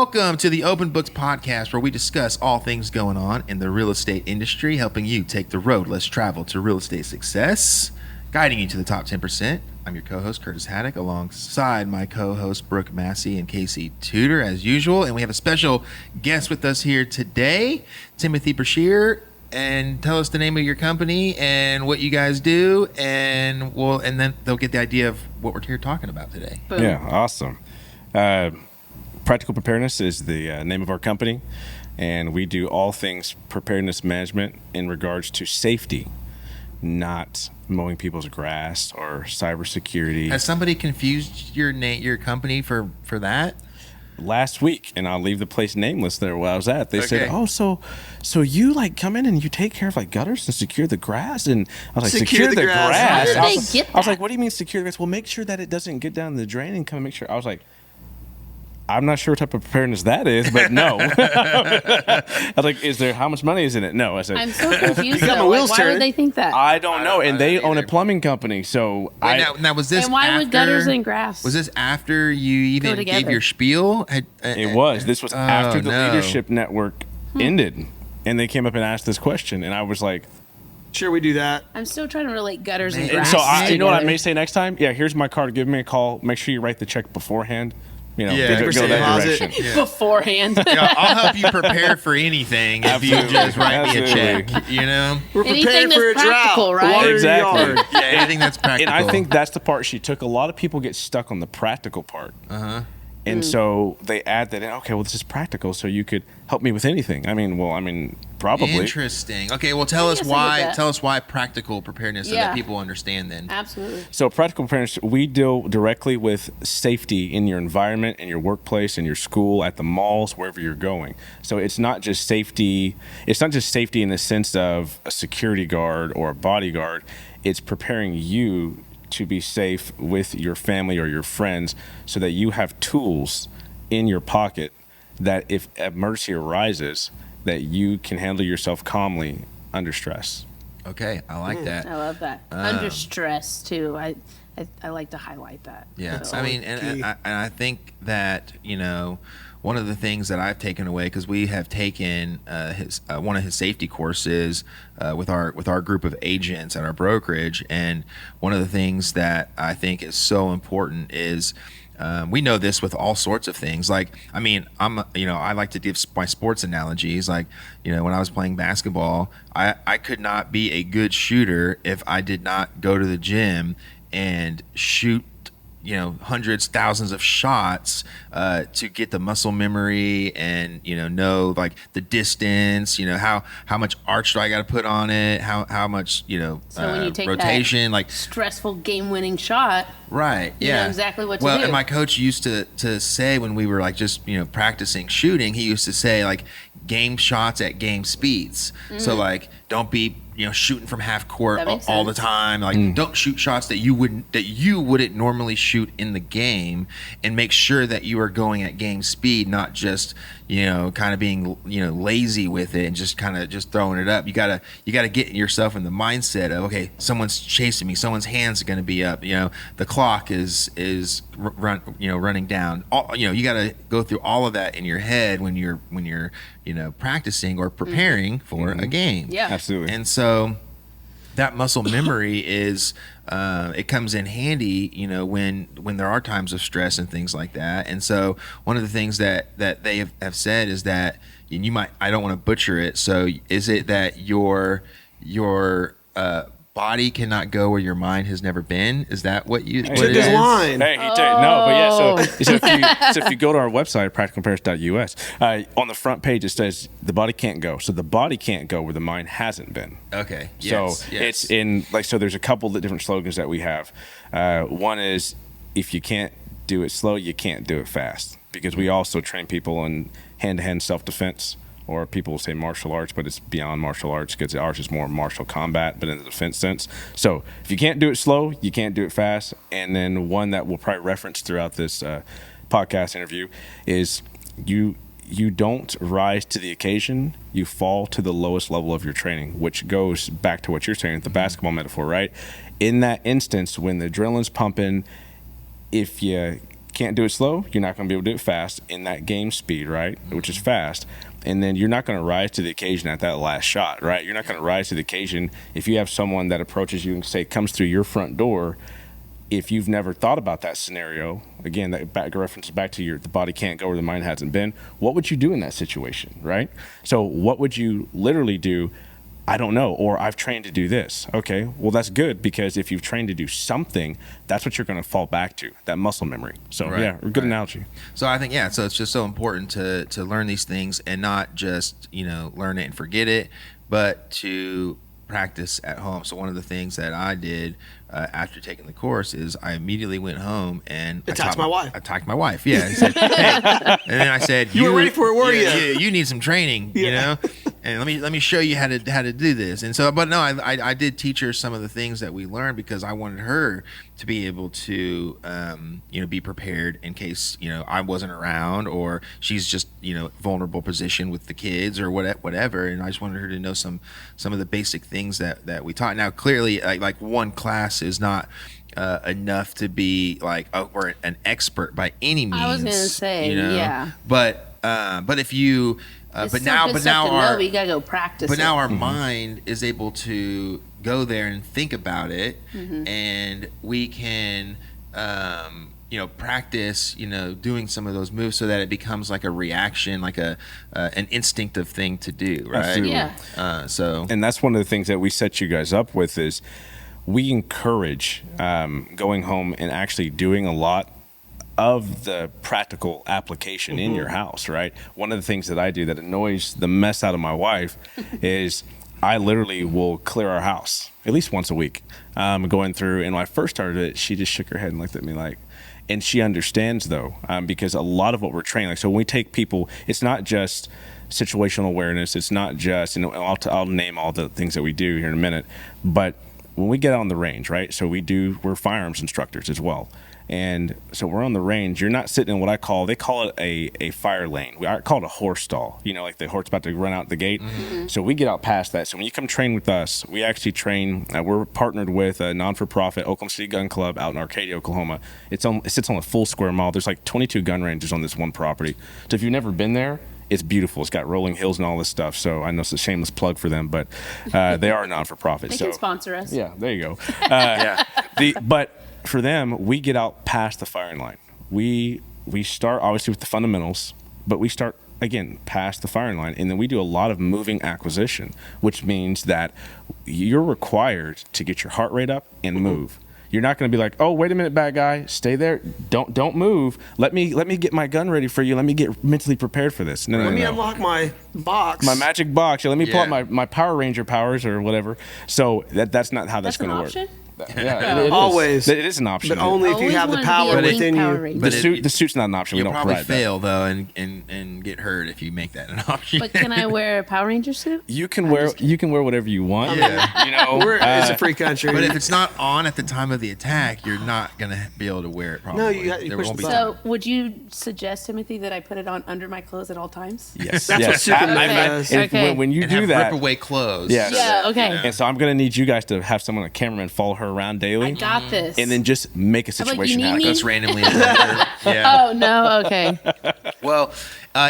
Welcome to the Open Books Podcast, where we discuss all things going on in the real estate industry, helping you take the road less traveled to real estate success, guiding you to the top 10%. I'm your co-host, Curtis Haddock, alongside my co-hosts, Brooke Massey and Casey Tudor, as usual. And we have a special guest with us here today, Timothy Brasheir. And tell us the name of your company and what you guys do, and then they'll get the idea of what we're here talking about today. Boom. Yeah, awesome. Practical Preparedness is the name of our company, and we do all things preparedness management in regards to safety, not mowing people's grass or cybersecurity. Has somebody confused your company for that? Last week, and I'll leave the place nameless there where I was at. They said, "Oh, so you like come in and you take care of like gutters and secure the grass?" And I was like, "Secure the grass?" How did they get that? I was like, "What do you mean secure the grass?" Well, make sure that it doesn't get down the drain and come and make sure. I was like, I'm not sure what type of preparedness that is, but no. I was like, how much money is in it? No. I said, I'm so confused though. Like, why would they think that? I don't know. And they own a plumbing company. So now was this and why would gutters and grass? Was this after you even gave your spiel? It was. This was after the leadership network ended. And they came up and asked this question. And I was like, sure, we do that. I'm still trying to relate gutters and grass. So you know what I may say next time? Yeah, here's my card. Give me a call. Make sure you write the check beforehand. You know, go that direction. Beforehand. Yeah, I'll help you prepare for anything if you just write me a check. You know, we're prepared for a drought, right? Exactly. Yeah, anything that's practical. And I think that's the part she took. A lot of people get stuck on the practical part. And so they add that in. Okay, well, this is practical, so you could help me with anything. I mean, probably. Interesting. Okay, well, tell us why practical preparedness so that people understand then. Absolutely. So practical preparedness, we deal directly with safety in your environment, in your workplace, in your school, at the malls, wherever you're going. So it's not just safety. It's not just safety in the sense of a security guard or a bodyguard. It's preparing you to be safe with your family or your friends so that you have tools in your pocket that if emergency arises, that you can handle yourself calmly under stress. Okay, I like that. I love that. Under stress, too. I like to highlight that. Yeah, so. I mean, and I think that, you know, one of the things that I've taken away, because we have taken one of his safety courses with our group of agents at our brokerage, and one of the things that I think is so important is we know this with all sorts of things. Like, I mean, I like to give my sports analogies. Like, you know, when I was playing basketball, I could not be a good shooter if I did not go to the gym and shoot, you know, hundreds, thousands of shots to get the muscle memory and, you know like the distance, you know, how much arch do I got to put on it, how much, you know, so when you take rotation, that like stressful game-winning shot, right? You know exactly what to do. Well, and my coach used to say when we were like just, you know, practicing shooting, he used to say like game shots at game speeds. So like don't be, you know, shooting from half court all the time. Like don't shoot shots that you wouldn't normally shoot in the game, and make sure that you are going at game speed, not just, you know, kind of being, you know, lazy with it and just kind of just throwing it up. You gotta get yourself in the mindset of, okay, someone's chasing me, someone's hands are going to be up, you know, the clock is running down. You know, you got to go through all of that in your head when you're you know, practicing or preparing for a game. Yeah, absolutely. And so that muscle memory is it comes in handy, you know, when there are times of stress and things like that. And so one of the things that they have said is that, and I don't want to butcher it, so is it that your body cannot go where your mind has never been? Is that what you took his line? Hey, no, but yeah. So if you go to our website, practicalpreparedness.us, on the front page it says the body can't go. So the body can't go where the mind hasn't been. Okay. Yes, so it's in like, so there's a couple of different slogans that we have. One is, if you can't do it slow, you can't do it fast, because we also train people in hand-to-hand self-defense. Or people will say martial arts, but it's beyond martial arts because ours is more martial combat, but in the defense sense. So if you can't do it slow, you can't do it fast. And then one that we'll probably reference throughout this podcast interview is you don't rise to the occasion, you fall to the lowest level of your training, which goes back to what you're saying, the basketball metaphor, right? In that instance, when the adrenaline's pumping, if you can't do it slow, you're not going to be able to do it fast in that game speed, right? Which is fast. And then you're not going to rise to the occasion at that last shot, right? You're not going to rise to the occasion if you have someone that approaches you and say comes through your front door. If you've never thought about that scenario, again, that references back to the body can't go where the mind hasn't been. What would you do in that situation, right? So what would you literally do? I don't know, or I've trained to do this. Okay, well, that's good, because if you've trained to do something, that's what you're going to fall back to, that muscle memory. So, yeah, good analogy. So I think, so it's just so important to learn these things and not just, learn it and forget it, but to practice at home. So one of the things that I did after taking the course is I immediately went home and attacked my wife. I attacked my wife. Yeah. I said, hey. And then I said, you were ready for it, were you? You need some training, and let me show you how to do this. And so, but no, I did teach her some of the things that we learned, because I wanted her to be able to, be prepared in case, I wasn't around, or she's just, vulnerable position with the kids or whatever. And I just wanted her to know some of the basic things that we taught. Now, clearly, like one class is not enough to be like, we're an expert by any means. I was gonna say, yeah. But if you, but now we gotta go practice. But now our mind is able to go there and think about it, and we can, practice, doing some of those moves so that it becomes like a reaction, like an instinctive thing to do, right? Absolutely. Yeah. And that's one of the things that we set you guys up with is we encourage going home and actually doing a lot of the practical application in your house, right? One of the things that I do that annoys the mess out of my wife is I literally will clear our house at least once a week, going through. And when I first started it, she just shook her head and looked at me like, and she understands though, because a lot of what we're training, like, so when we take people, it's not just situational awareness. It's not just, I'll name all the things that we do here in a minute, but when we get out on the range, right? So we're firearms instructors as well. And so we're on the range. You're not sitting in what they call it a fire lane. I call it a horse stall, like the horse about to run out the gate. So we get out past that. So when you come train with us, we actually train, we're partnered with a non-for-profit Oklahoma City Gun Club out in Arcadia, Oklahoma. It sits on a full square mile. There's like 22 gun ranges on this one property. So if you've never been there, it's beautiful. It's got rolling hills and all this stuff. So I know it's a shameless plug for them, but they are a non-for-profit. They can sponsor us. Yeah, there you go. But for them, we get out past the firing line. We start obviously with the fundamentals, but we start again past the firing line, and then we do a lot of moving acquisition, which means that you're required to get your heart rate up and move. You're not going to be like, oh, wait a minute, bad guy, stay there, don't move. Let me get my gun ready for you. Let me get mentally prepared for this. Let me unlock my box, my magic box. Let me pull out my Power Ranger powers or whatever. So that's not how that's going to work. Yeah, it always. It is an option, but only if you have the power within you. The suit's not an option. We don't probably provide fail though, and get hurt if you make that an option. But can I wear a Power Ranger suit? You can wear whatever you want. Yeah, it's a free country. But if it's not on at the time of the attack, you're not gonna be able to wear it. Probably. No, you push the button. So, would you suggest, Timothy, that I put it on under my clothes at all times? Yes, that's what Superman does. Okay. When you and do have that, rip away clothes. Yes. Yeah. Okay. And so I'm gonna need you guys to have someone, a cameraman, follow her around daily. I got this. And then just make a situation happen. That's randomly. Yeah. Oh no. Okay. Well,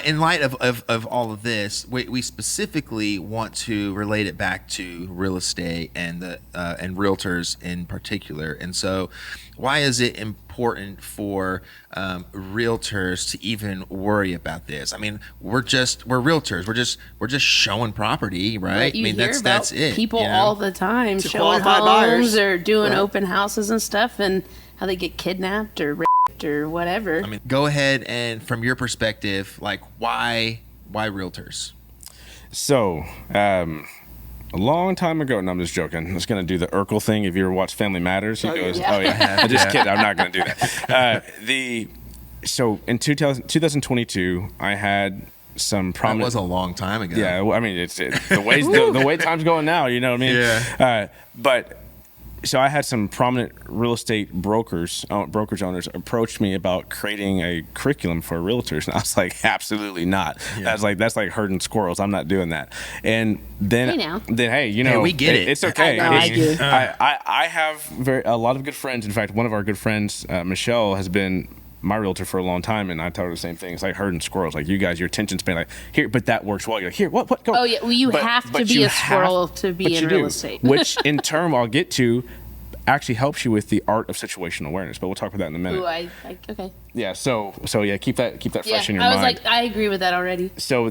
in light of all of this, we specifically want to relate it back to real estate and and realtors in particular. And so, why is it important for realtors to even worry about this? I mean, we're realtors. We're just showing property, right? You I mean, hear that's about it. People all the time To showing qualified homes buyers. or doing Right. open houses and stuff, and how they get kidnapped or raped or whatever. I mean, go ahead and from your perspective, like why realtors? So, a long time ago, no, I'm just joking. I was going to do the Urkel thing. If you ever watched Family Matters, he goes, yeah. oh, yeah. Just kidding. I'm not going to do that. So in 2022, I had some prominent. That was a long time ago. Yeah, well, I mean, the way time's going now, you know what I mean? Yeah. But so I had some prominent real estate brokerage owners approach me about creating a curriculum for realtors, and I was like, absolutely not. Yeah. That's like herding squirrels. I'm not doing that. And then, Hey, we get it. It's okay. I I have a lot of good friends. In fact, one of our good friends, Michelle, has been my realtor for a long time, and I told her the same thing. It's like herding squirrels. Like, you guys, your attention span, like, here, but that works well. You're like, here, what, go. Oh, yeah. Well, you have to be a squirrel to be in real estate. Which, in turn, I'll get to, actually helps you with the art of situational awareness. But we'll talk about that in a minute. Ooh, okay. Yeah, so yeah, keep that fresh in your mind. I was like, I agree with that already. So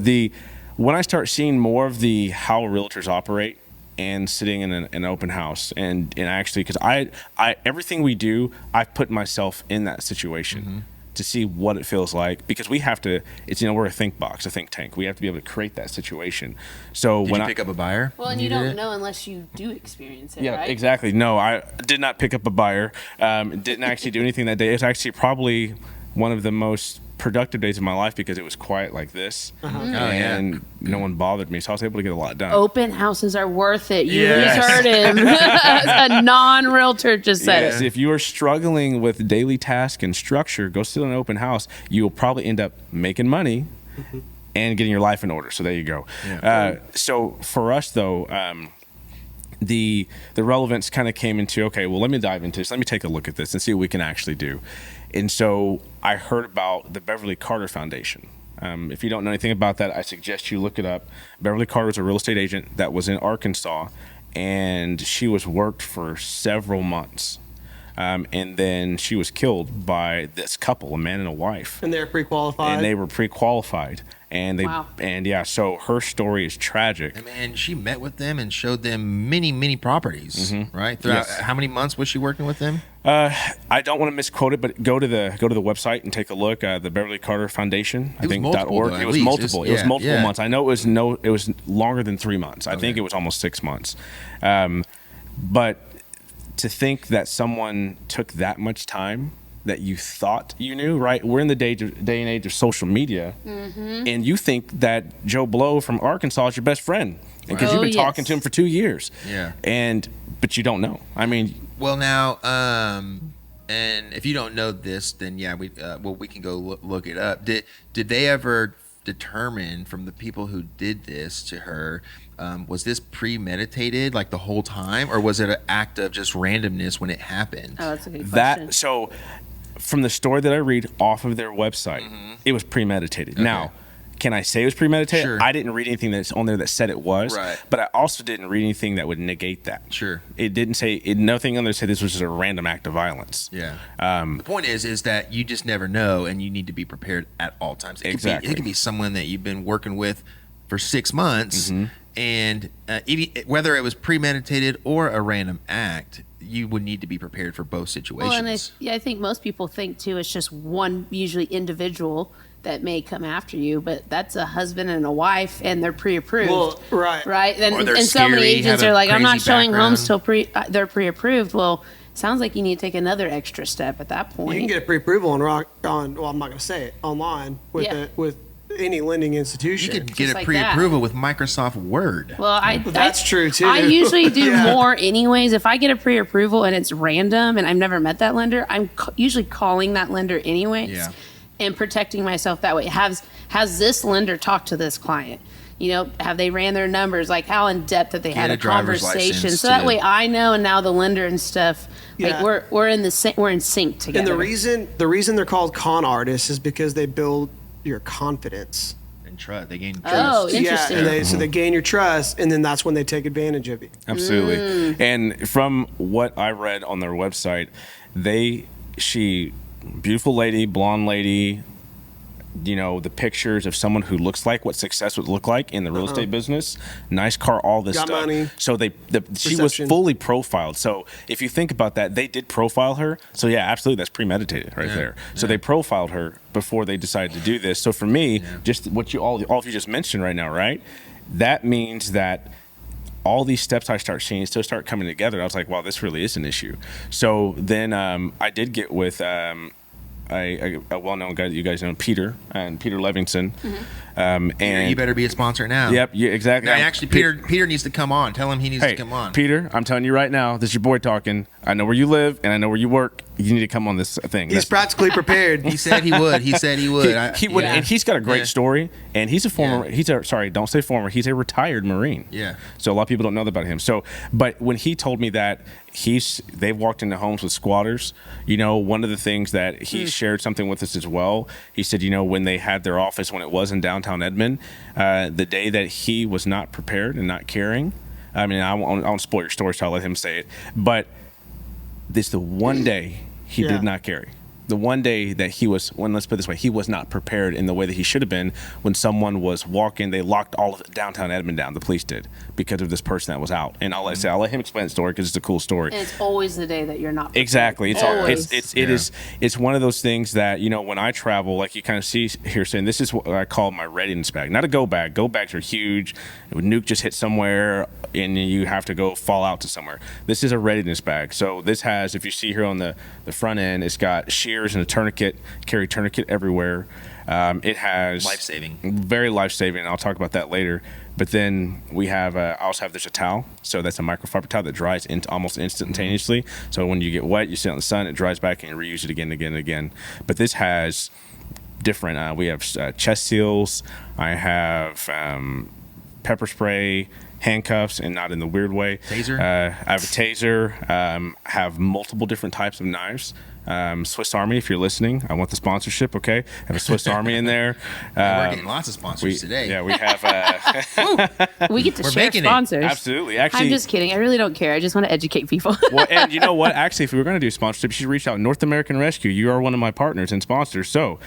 when I start seeing more of the how realtors operate, and sitting in an open house, and actually, because I everything we do, I've put myself in that situation to see what it feels like, because we have to. It's, we're a think tank. We have to be able to create that situation. So Did you pick up a buyer? Well, and you don't know unless you do experience it. Yeah, right? exactly. No, I did not pick up a buyer. Didn't actually do anything that day. It's actually probably one of the most productive days of my life, because it was quiet like this, and no one bothered me, so I was able to get a lot done. Open houses are worth it. You Yes. just heard him. A non-realtor just said Yes, it. if you are struggling with daily task and structure, go sit in an open house. You will probably end up making money and getting your life in order. So there you go. Yeah. So for us, though, the relevance kind of came into, okay, well, let me dive into this. Let me take a look at this and see what we can actually do. And so I heard about the Beverly Carter Foundation. If you don't know anything about that, I suggest you look it up. Beverly Carter was a real estate agent that was in Arkansas, and she was worked for several months. And then she was killed by this couple, a man and a wife. And they're pre-qualified. And they were pre-qualified. And Wow. So her story is tragic. And she met with them and showed them many properties, right? Throughout, Yes. how many months was she working with them? I don't want to misquote it, but go to the website and take a look. The Beverly Carter Foundation, It was multiple, .org. though, It at was least. multiple. It was Yeah, multiple yeah. months. I know it was longer than 3 months. I think it was almost 6 months. But to think that someone took that much time that you thought you knew, right? We're in the day and age of social media, and you think that Joe Blow from Arkansas is your best friend because you've been talking to him for 2 years. Yeah. But you don't know. I mean, Well, now, and if you don't know this, then yeah, we can go look it up. Did they ever determine from the people who did this to her, was this premeditated like the whole time, or was it an act of just randomness when it happened? Oh, that's a good question. so from the story that I read off of their website, it was premeditated. Okay. Now, can I say it was premeditated? Sure. I didn't read anything that's on there that said it was, Right. but I also didn't read anything that would negate that. Sure. It didn't say nothing on there said this was just a random act of violence. Yeah. The point is that you just never know, and you need to be prepared at all times. Exactly. It could be someone that you've been working with for 6 months, and whether it was premeditated or a random act, you would need to be prepared for both situations. Well, and I think most people think too it's just one usually individual that may come after you, but that's a husband and a wife, and they're pre-approved. Well, right. Right? Or they're And so many scary, agents have a are like, I'm not crazy showing homes background. till they're pre-approved. Well, sounds like you need to take another extra step at that point. You can get a pre-approval on, well, I'm not going to say it, online with Yeah. with any lending You institution. could Just get a like pre-approval with Microsoft Word. Well, That's true, too. I usually do Yeah. more anyways. If I get a pre-approval and it's random and I've never met that lender, I'm usually calling that lender anyways, Yeah. and protecting myself that way. Has this lender talked to this client? Have they ran their numbers? Like, how in depth that they had a a driver's conversation? license, So that too. way I know, and now the lender and stuff. Yeah. Like we're in sync together. And the reason they're called con artists is because they build your confidence. And trust. They gain trust. Oh, interesting. Yeah, so they gain your trust, and then that's when they take advantage of you. Absolutely. And from what I read on their website, she, beautiful lady, blonde lady, the pictures of someone who looks like what success would look like in the real estate business, nice car, all this Got stuff. money. So she was Perception. fully profiled. So if you think about that, they did profile her. So yeah, absolutely, that's premeditated right there. So they profiled her before they decided to do this. So for me, just what all of you just mentioned right now, right? That means that all these steps I start seeing still start coming together. I was like, wow, this really is an issue. So then I did get with a well-known guy that you guys know, Peter Levinson. And You better be a sponsor now. Yep, yeah, exactly. Now, actually, Peter needs to come on. Tell him he needs to come on. Peter, I'm telling you right now, this is your boy talking. I know where you live and I know where you work. you need to come on this thing. He's practically prepared. He said he would. He said he would. He would, Yeah. and he's got a great Yeah. story. And he's a former. Yeah. Don't say former. He's a retired Marine. Yeah. So a lot of people don't know about him. So, but when he told me that they've walked into homes with squatters, one of the things that he shared something with us as well. He said, when they had their office when it was in downtown Edmond, the day that he was not prepared and not caring. I mean, I won't spoil your story, so I'll let him say it. But this the one day he Yeah. did not carry. The one day that let's put it this way, he was not prepared in the way that he should have been when someone was walking. They locked all of downtown Edmond down. The police did because of this person that was out. And I'll let him explain the story because it's a cool story. And it's always the day that you're not prepared. Exactly. Always. It's one of those things that, when I travel, like you kind of see here saying, this is what I call my readiness bag, not a go bag. Go bags are huge. A nuke just hit somewhere and you have to go fall out to somewhere. This is a readiness bag. So this has, if you see here on the front end, it's got shears and a tourniquet, carry tourniquet everywhere. It has Life-saving. very life-saving, and I'll talk about that later. But then we have, I also have, there's a towel. So that's a microfiber towel that dries almost instantaneously. So when you get wet, you sit in the sun, it dries back, and you reuse it again and again and again. But this has different, we have chest seals. I have pepper spray, handcuffs, and not in the weird way. Taser? I have a taser. Have multiple different types of knives. Swiss Army, if you're listening, I want the sponsorship. Okay, I have a Swiss Army in there. We're getting lots of sponsors today. Yeah, we have. We get to We're share making it. sponsors. Absolutely. Actually, I'm just kidding. I really don't care. I just want to educate people. well, and you know what? Actually, if we were going to do sponsorship, you should reach out. North American Rescue. You are one of my partners and sponsors. So,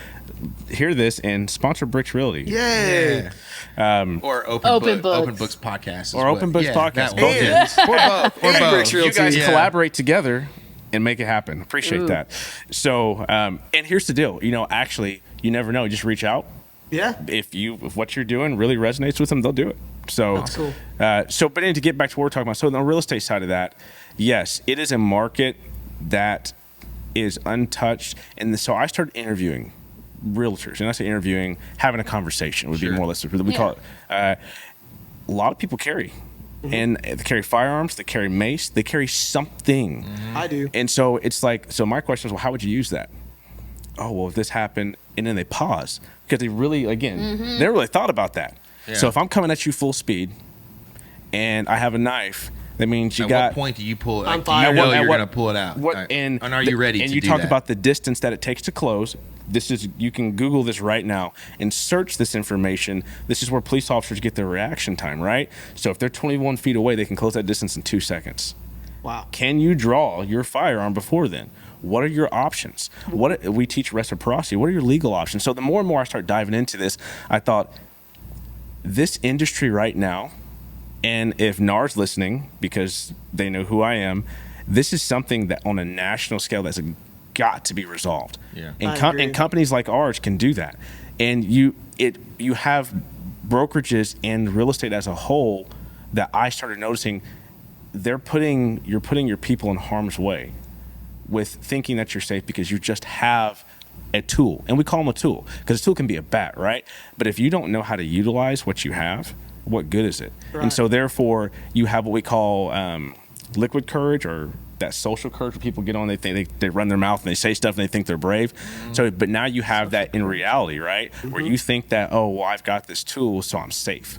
hear this and sponsor Bricks Realty. Yay. Or Open Books. Open Books podcast. is Or Open what- Books podcast. that Both one. ends. Or both. Or And both. Bricks You Realty. guys Yeah. collaborate together and make it happen. Appreciate Ooh. that. So, and here's the deal. Actually, you never know. Just reach out. Yeah. If what you're doing really resonates with them, they'll do it. So, That's cool. But then to get back to what we're talking about, so on the real estate side of that, yes, it is a market that is untouched. And so I started interviewing realtors, and I say interviewing, having a conversation would be Sure. more or less what we call it. A lot of people carry. And they carry firearms, they carry mace, they carry something. I do. And so it's like, so my question is, well, how would you use that? Oh, well, if this happened, and then they pause because they really, again, they never really thought about that. Yeah. So if I'm coming at you full speed and I have a knife, that means you At got. what point do you pull it? I'm Like, do you fired. know At you're what- going to pull it out? And are you ready and to you do talk that? about the distance that it takes to close. You can Google this right now and search this information. This is where police officers get their reaction time, right? So if they're 21 feet away, they can close that distance in 2 seconds. Wow. Can you draw your firearm before then? What are your options? We teach reciprocity. What are your legal options? So the more and more I start diving into this, I thought this industry right now, and if NAR's listening, because they know who I am, this is something that on a national scale that's got to be resolved. Yeah. And, I agree. and companies like ours can do that. And you have brokerages and real estate as a whole that I started noticing you're putting your people in harm's way with thinking that you're safe because you just have a tool. And we call them a tool because a tool can be a bat, right? But if you don't know how to utilize what you have, what good is it? Right. And so therefore you have what we call liquid courage, or that social courage where people get on, they think they run their mouth and they say stuff and they think they're brave. So, but now you have that in reality, right? Where you think that, oh, well, I've got this tool, so I'm safe.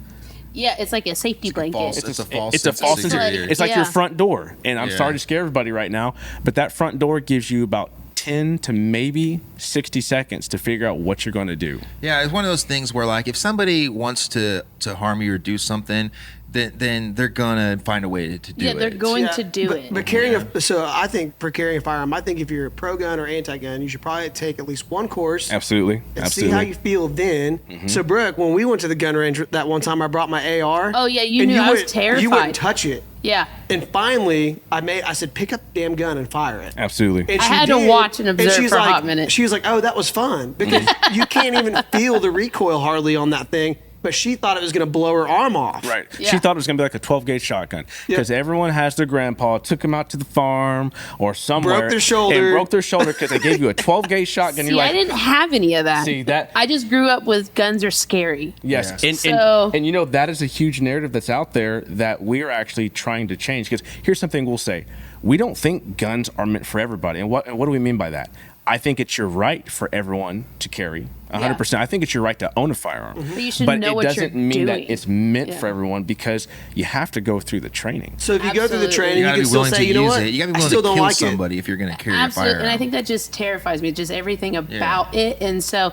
Yeah, it's like a safety blanket. It's a false It's a sense of false security. It's like Yeah. your front door. And I'm Yeah. sorry to scare everybody right now, but that front door gives you about 10 to maybe 60 seconds to figure out what you're going to do. Yeah, it's one of those things where, like, if somebody wants to harm you or do something, then they're gonna find a way to do it. Yeah, they're going to do but, it. But carrying so I think for carrying a firearm, I think if you're pro gun or anti gun, you should probably take at least one course. Absolutely. And Absolutely. see how you feel then. So Brooke, when we went to the gun range that one time, I brought my AR. Oh, yeah, you and knew I was wouldn't- terrified. You wouldn't touch it. Yeah. And finally, I said, pick up the damn gun and fire it. Absolutely. And I she had to did, watch and observe she's for a like, hot minute. She was like, "Oh, that was fun," because you can't even feel the recoil hardly on that thing. but she thought it was going to blow her arm off. Right. Yeah. She thought it was going to be like a 12 gauge shotgun because everyone has their grandpa took them out to the farm or somewhere. Broke their shoulder. And broke their shoulder because they gave you a 12 gauge shotgun. See, You're like, I didn't have any of that. See, that- I just grew up with guns are scary. yes. Yeah. And, So- and you know, that is a huge narrative that's out there that we're actually trying to change. Because here's something we'll say. We don't think guns are meant for everybody. And what do we mean by that? I think it's your right for everyone to carry 100%. I think it's your right to own a firearm. But you should but know it what doesn't you're mean doing. that it's meant Yeah. for everyone because you have to go through the training. So if you go through the Absolutely. training, You you gotta can be still willing say, to you know use what? it. You gotta be I willing still to don't kill like somebody if you're gonna carry a Absolutely, firearm. and I think that just terrifies me, just everything about it. And so,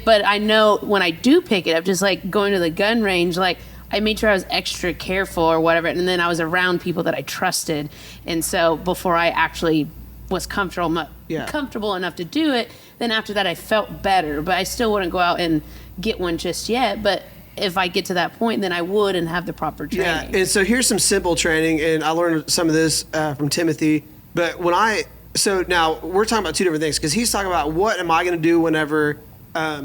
but I know when I do pick it up, just like going to the gun range, like I made sure I was extra careful or whatever, and then I was around people that I trusted, and so before I actually was comfortable enough to do it, then after that I felt better. But I still wouldn't go out and get one just yet. But if I get to that point, then I would and have the proper training. Yeah, and so here's some simple training, and I learned some of this from Timothy. But so now we're talking about two different things because he's talking about what am I going to do whenever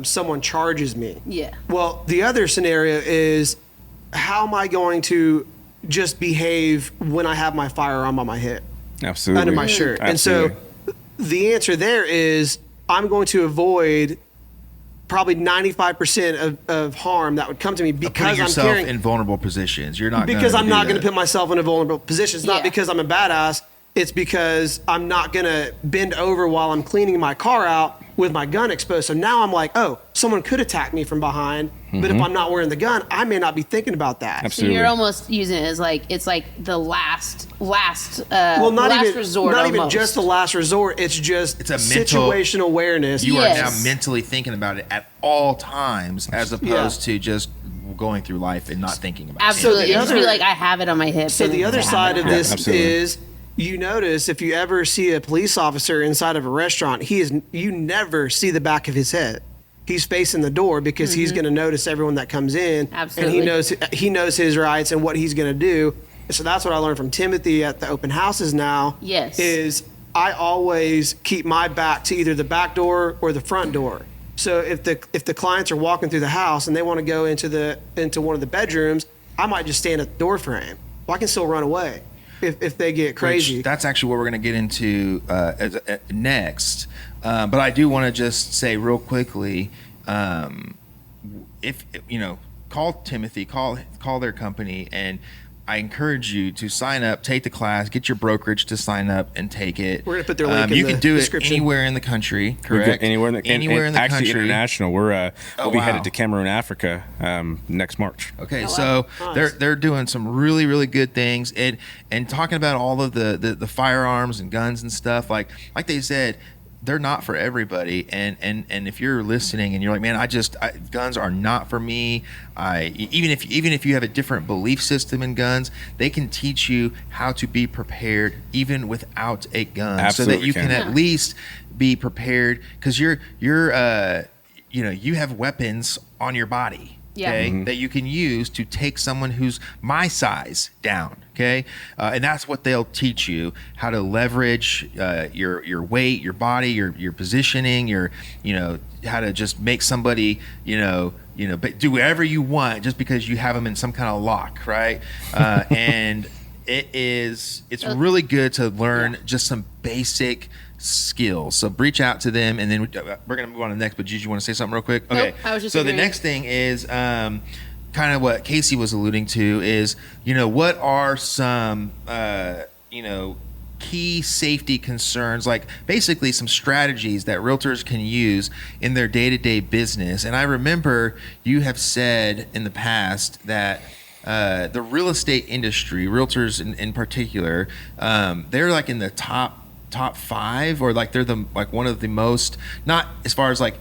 someone charges me. Yeah. Well, the other scenario is how am I going to just behave when I have my firearm on my hip, Absolutely. under my shirt? Absolutely. And so the answer there is I'm going to avoid probably 95% of harm that would come to me Putting because I'm yourself carrying in vulnerable positions. You're not because gonna I'm not do going to that. put myself in a vulnerable position. It's not Yeah. because I'm a badass. It's because I'm not going to bend over while I'm cleaning my car out with my gun exposed. So now I'm like, oh, someone could attack me from behind. But if I'm not wearing the gun, I may not be thinking about that. So Absolutely. you're almost using it as like it's like the last Well, not last even resort. not even almost. just the last resort. It's just It's a mental- situational awareness. You Yes. are now mentally thinking about it at all times, as opposed to just going through life and not thinking about Absolutely. the It just other- be like I have it on my hip. So and the other I have side it of on. this absolutely. is you notice if you ever see a police officer inside of a restaurant, you never see the back of his head. He's facing the door because he's going to notice everyone that comes in, Absolutely. and he knows his rights and what he's going to do. So that's what I learned from Timothy at the open houses now. Yes. Is I always keep my back to either the back door or the front door. So if the clients are walking through the house and they want to go into one of the bedrooms, I might just stand at the door frame. Well, I can still run away if they get crazy. Which, that's actually what we're going to get into next. But I do want to just say real quickly, if call Timothy, call their company, and I encourage you to sign up, take the class, get your brokerage to sign up and take it. We're gonna put their link in you the can do description. it anywhere in the country, We've got correct? anywhere in the country. actually international. We'll be wow. headed to Cameroon, Africa next March. Okay, Oh, so wow. Nice. they're doing some really, really good things, and talking about all of the firearms and guns and stuff, like they said, they're not for everybody. And if you're listening and you're like, man, guns are not for me. Even if you have a different belief system in guns, they can teach you how to be prepared even without a gun, Absolutely so that you can can. at least be prepared, because you have weapons on your body. Yeah. Okay, that you can use to take someone who's my size down. Okay, and that's what they'll teach you, how to leverage your weight, your body, your positioning, how to just make somebody but do whatever you want just because you have them in some kind of lock, right? And it's really good to learn just some basic skills. So reach out to them, and then we're going to move on to the next. But did you want to say something real quick? Nope, Okay. I was just so the agreeing. next thing is kind of what Casey was alluding to is, what are some key safety concerns, like basically some strategies that realtors can use in their day-to-day business. And I remember you have said in the past that the real estate industry, realtors in particular, they're like in the top 5, or like they're one of the most, not as far as like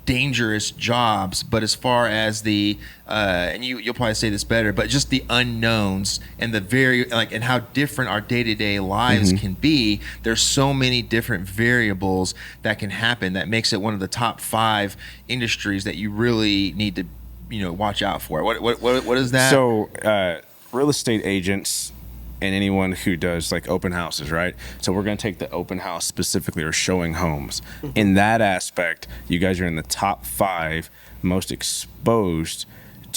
dangerous jobs, but as far as the and you'll probably say this better, but just the unknowns and the and how different our day-to-day lives can be. There's so many different variables that can happen that makes it one of the top 5 industries that you really need to watch out for. What is that? So real estate agents and anyone who does like open houses, right? So we're going to take the open house specifically, or showing homes. In that aspect, you guys are in the top 5 most exposed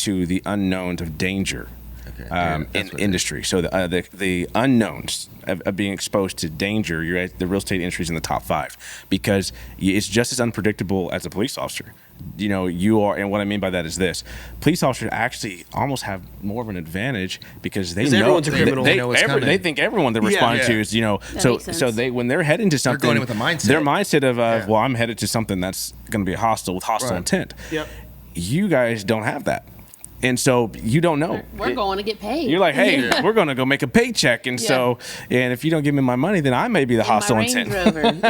to the unknowns of danger. Yeah, In industry. So the unknowns of being exposed to danger, the real estate industry is in the top 5 because it's just as unpredictable as a police officer. You are, and what I mean by that is this: police officers actually almost have more of an advantage because they know everyone's a criminal. They think everyone they're responding to is so they when they're heading to something, going in with a mindset. Their mindset of well, I'm headed to something that's going to be hostile with hostile intent. Yep. You guys don't have that. And so you don't know. We're going to get paid. You're like, hey, we're going to go make a paycheck. And so, and if you don't give me my money, then I may be the hostile intent.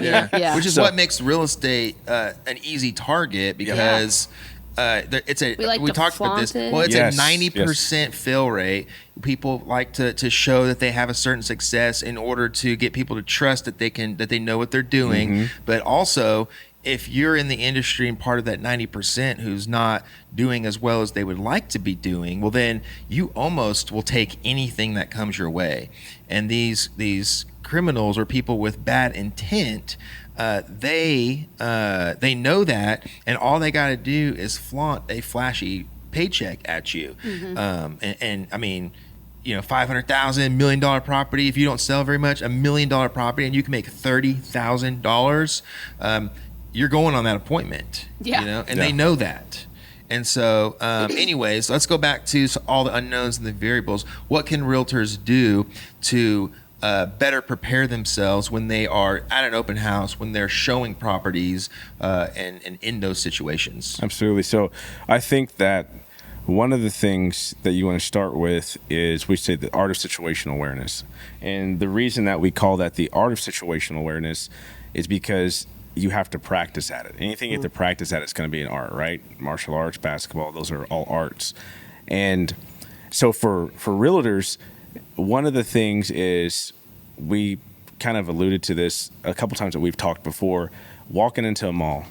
Yeah. Which is what makes real estate an easy target because we talked about this. Well, it's a 90% fill rate. People like to show that they have a certain success in order to get people to trust that they know what they're doing. Mm-hmm. But also, if you're in the industry and part of that 90% who's not doing as well as they would like to be doing, well, then you almost will take anything that comes your way. And these criminals or people with bad intent, they know that, and all they got to do is flaunt a flashy paycheck at you. Mm-hmm. And I mean, $500,000, $1 million property. If you don't sell very much, $1 million property, and you can make $30,000. You're going on that appointment, and they know that. And so, anyways, let's go back to all the unknowns and the variables. What can realtors do to better prepare themselves when they are at an open house, when they're showing properties, and in those situations? Absolutely. So I think that one of the things that you want to start with is, we say, the art of situational awareness. And the reason that we call that the art of situational awareness is because you have to practice at it. Anything you have to practice at, it's going to be an art, right? Martial arts, basketball, those are all arts. And so for realtors, one of the things is, we kind of alluded to this a couple times that we've talked before, walking into a mall,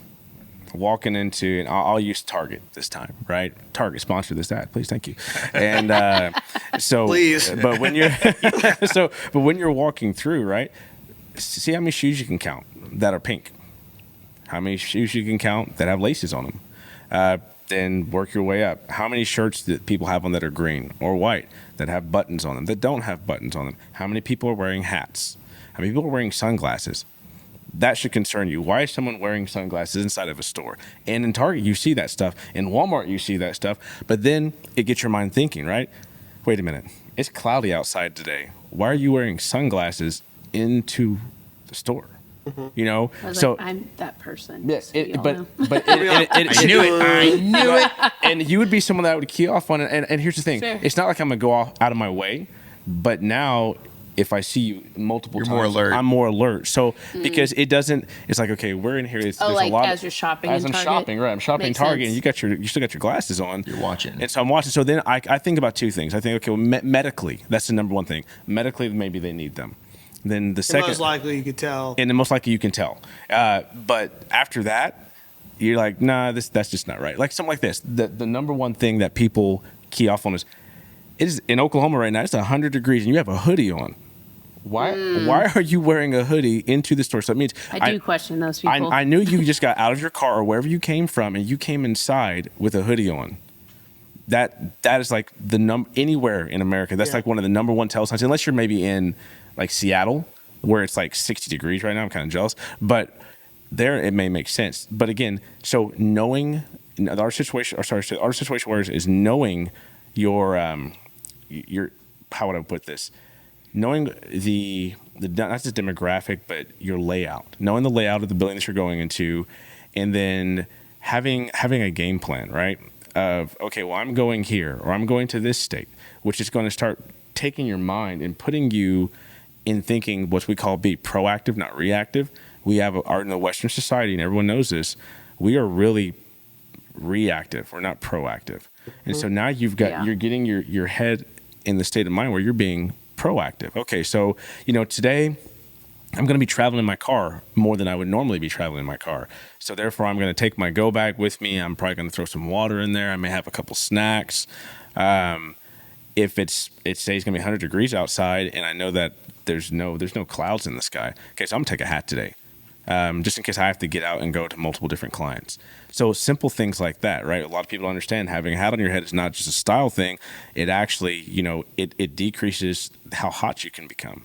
and I'll use Target this time, right? Target, sponsor this ad, please, thank you. And so, please. But when you're but when you're walking through, right, see how many shoes you can count that are pink. How many shoes you can count that have laces on them. Then work your way up. How many shirts that people have on that are green or white, that have buttons on them, that don't have buttons on them? How many people are wearing hats? How many people are wearing sunglasses? That should concern you. Why is someone wearing sunglasses inside of a store? And in Target, you see that stuff. In Walmart, you see that stuff. But then it gets your mind thinking, right? Wait a minute. It's cloudy outside today. Why are you wearing sunglasses into the store? Mm-hmm. So I'm that person. Yes, I knew it. And you would be someone that would key off on it. And here's the thing: it's not like I'm gonna go out of my way, but now if I see you multiple times, more alert. I'm more alert. So because it doesn't, it's like, okay, we're in here. There's a lot as you're shopping. As I'm Target? shopping, right? I'm shopping Makes Target, sense. and you still got your glasses on. You're watching, and so I'm watching. So then I think about two things. I think, okay, well, medically, that's the number one thing. Medically, maybe they need them. Then the second, most likely you could tell. And the most likely you can tell. But after that, you're like, nah, that's just not right. Like something like this. The number one thing that people key off on is in Oklahoma right now, it's 100 degrees and you have a hoodie on. Why are you wearing a hoodie into the store? So it means I do question those people. I knew you just got out of your car or wherever you came from and you came inside with a hoodie on. That is like anywhere in America. That's like one of the number one tell signs, unless you're maybe in like Seattle, where it's like 60 degrees right now. I'm kind of jealous, but there it may make sense. But again, so knowing our situation awareness is knowing your how would I put this? Knowing the not just demographic, but your layout, knowing the layout of the building that you're going into, and then having a game plan, right? Of, okay, well, I'm going here, or I'm going to this state, which is going to start taking your mind and putting you in thinking what we call be proactive, not reactive. We have in the Western society, and everyone knows this, we are really reactive. We're not proactive. And so now you're getting your head in the state of mind where you're being proactive. Okay, so, today I'm going to be traveling in my car more than I would normally be traveling in my car. So therefore, I'm going to take my go bag with me. I'm probably going to throw some water in there. I may have a couple snacks. If it says it's going to be 100 degrees outside, and I know that there's no clouds in the sky. Okay, so I'm going to take a hat today. just in case I have to get out and go to multiple different clients. So simple things like that, right? A lot of people understand having a hat on your head is not just a style thing. It actually, it decreases how hot you can become.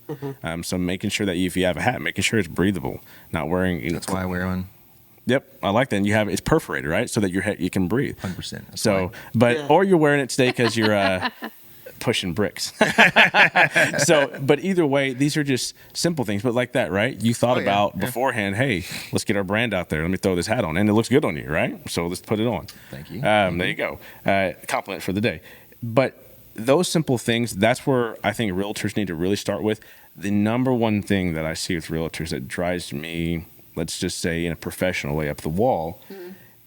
So making sure that if you have a hat, making sure it's breathable, not wearing. That's why I wear one. Yep, I like that. And you have it's perforated, right? So that your head you can breathe. 100%. So, or you're wearing it today because you're pushing bricks. But either way, these are just simple things. But like that, right? You thought about beforehand. Hey, let's get our brand out there. Let me throw this hat on, and it looks good on you, right? So let's put it on. Thank you. There you go. Compliment for the day. But those simple things, that's where I think realtors need to really start with. The number one thing that I see with realtors that drives me, let's just say in a professional way, up the wall,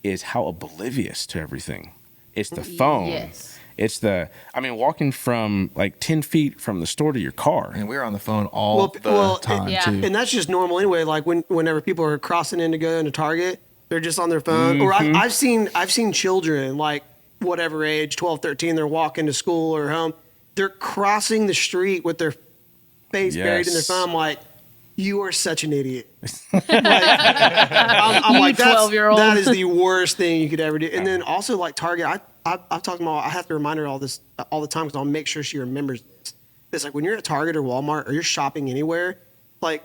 is how oblivious to everything. It's the phone. Yes. It's walking from like 10 feet from the store to your car. And we're on the phone all the time, too. And that's just normal anyway. Like whenever people are crossing in to go into Target, they're just on their phone. Or I've seen children, like whatever age, 12, 13, they're walking to school or home. They're crossing the street with their face buried in their phone. I'm like, you are such an idiot. I'm like, 12-year-old. that is the worst thing you could ever do. And then also like Target, I've talked to my mom, I have to remind her all this all the time because I'll make sure she remembers this. It's like when you're at Target or Walmart or you're shopping anywhere, like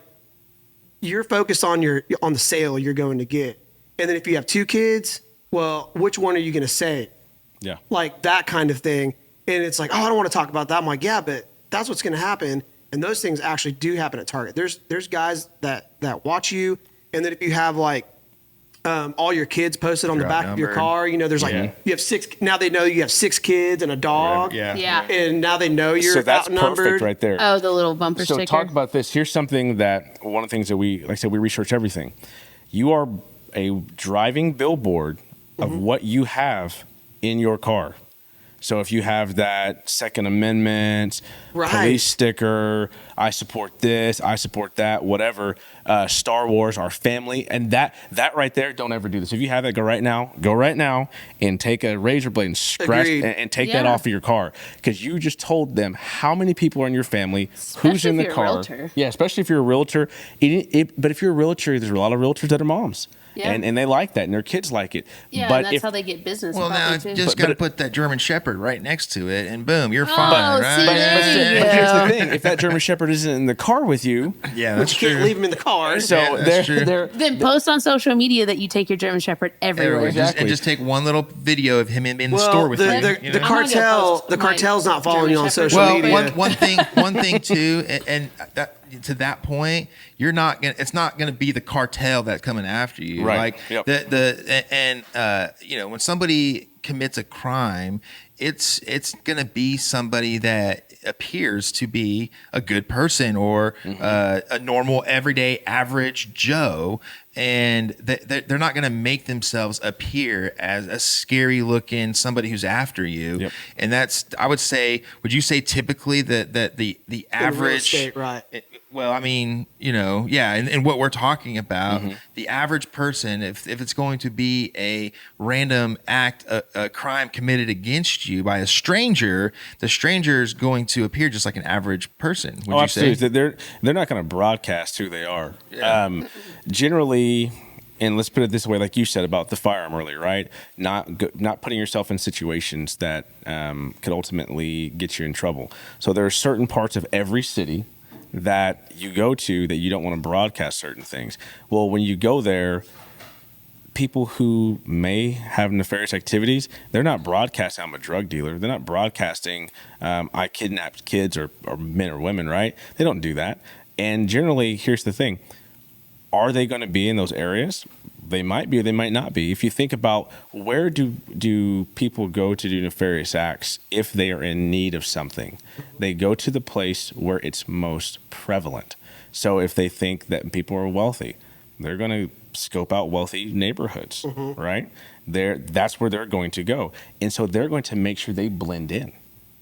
you're focused on the sale you're going to get. And then if you have two kids, well, which one are you going to save? Yeah. Like that kind of thing. And it's like, oh, I don't want to talk about that. I'm like, yeah, but that's what's going to happen. And those things actually do happen at Target. There's guys that watch you. And then if you have like all your kids posted on the back of your car, there's like you have 6. Now they know you have 6 kids and a dog. Yeah. And now they know you're so that's outnumbered. perfect right there. Oh, the little bumper sticker. So talk about this. Here's something that one of the things that we research everything. You are a driving billboard of what you have in your car. So if you have that Second Amendment, police sticker, I support this, I support that, whatever, Star Wars, our family, and that right there, don't ever do this. If you have that, go right now and take a razor blade and scratch and take that off of your car. Because you just told them how many people are in your family, who's in the car. Realtor. Yeah, especially if you're a realtor. But if you're a realtor, there's a lot of realtors that are moms. Yeah. And they like that, and their kids like it. Yeah, but that's how they get business. Well, now too. just got to put that German Shepherd right next to it, and boom, you're fine, right? See, But here's the Yeah. thing: if that German Shepherd isn't in the car with you, Yeah, that's You true. can't leave them in the car. so Yeah, that's true. Then post on social media that you take your German Shepherd everywhere. Exactly. And just take one little video of him in the Well, store with you. the cartel's not following you on social Well, media. one thing too, and that, to that point, you're not gonna. It's not gonna be the cartel that's coming after you. Right. Like when somebody commits a crime, it's gonna be somebody that appears to be a good person or a normal, everyday, average Joe, and they're not going to make themselves appear as a scary looking somebody who's after you. Yep. And that's, I would say, would you say typically that the average, real estate, right? Well, I mean, and what we're talking about, the average person, if it's going to be a random act, a crime committed against you by a stranger, the stranger is going to appear just like an average person. Would you say? Absolutely. They're not going to broadcast who they are. Yeah. Generally, and let's put it this way, like you said about the firearm earlier, right? Not putting yourself in situations that could ultimately get you in trouble. So there are certain parts of every city that you go to that you don't want to broadcast certain things. Well, when you go there, people who may have nefarious activities, they're not broadcasting I'm a drug dealer. They're not broadcasting I kidnapped kids or men or women, right? They don't do that. And generally, here's the thing. Are they going to be in those areas? They might be or they might not be. If you think about where do people go to do nefarious acts if they are in need of something, they go to the place where it's most prevalent. So if they think that people are wealthy, they're going to scope out wealthy neighborhoods, right? That's where they're going to go. And so they're going to make sure they blend in.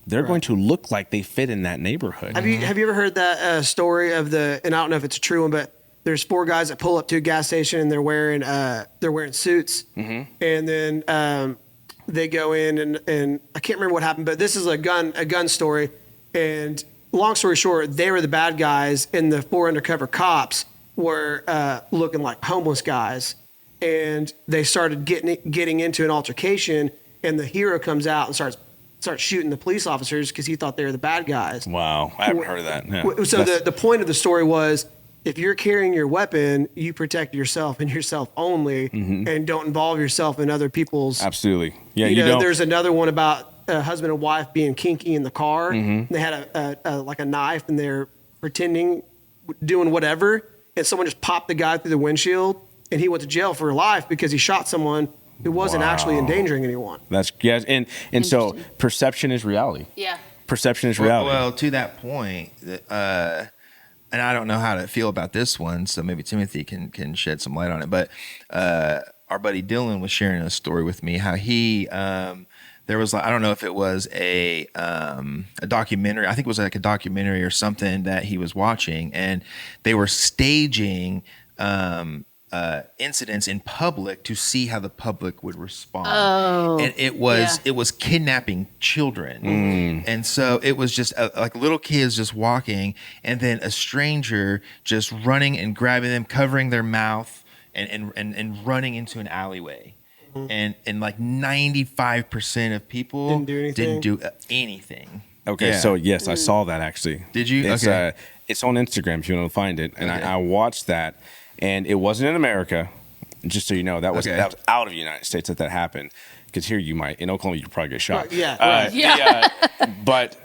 They're going to look like they fit in that neighborhood. Have you ever heard that story of and I don't know if it's a true one, but there's 4 guys that pull up to a gas station and they're wearing suits, and then they go in and I can't remember what happened, but this is a gun story. And long story short, they were the bad guys, and the 4 undercover cops were looking like homeless guys, and they started getting into an altercation, and the hero comes out and starts shooting the police officers because he thought they were the bad guys. Wow, I haven't heard of that. Yeah. So the point of the story was, if you're carrying your weapon, you protect yourself and yourself only, and don't involve yourself in other people's. Absolutely. Yeah, You know, don't. there's another one about a husband and wife being kinky in the car. And they had a knife, and they're pretending, doing whatever, and someone just popped the guy through the windshield, and he went to jail for life because he shot someone who wasn't actually endangering anyone. That's and so perception is reality. Yeah. Perception is reality. Well, to that point, and I don't know how to feel about this one, so maybe Timothy can shed some light on it. But our buddy Dylan was sharing a story with me how he there was, like, I don't know if it was a documentary. I think it was like a documentary or something that he was watching, and they were staging incidents in public to see how the public would respond. Oh, and it was kidnapping children. And so it was just like little kids just walking, and then a stranger just running and grabbing them, covering their mouth, and running into an alleyway. And like 95% of people didn't do anything. Okay, Yeah. so yes, I saw that actually. Did you? It's, Okay. it's on Instagram if you want to find it. And Okay. I watched that, and it wasn't in America. Just so you know, that was Okay. out of the United States that happened. Because here you might, in Oklahoma, you'd probably get shot. Right, yeah, right. Yeah. But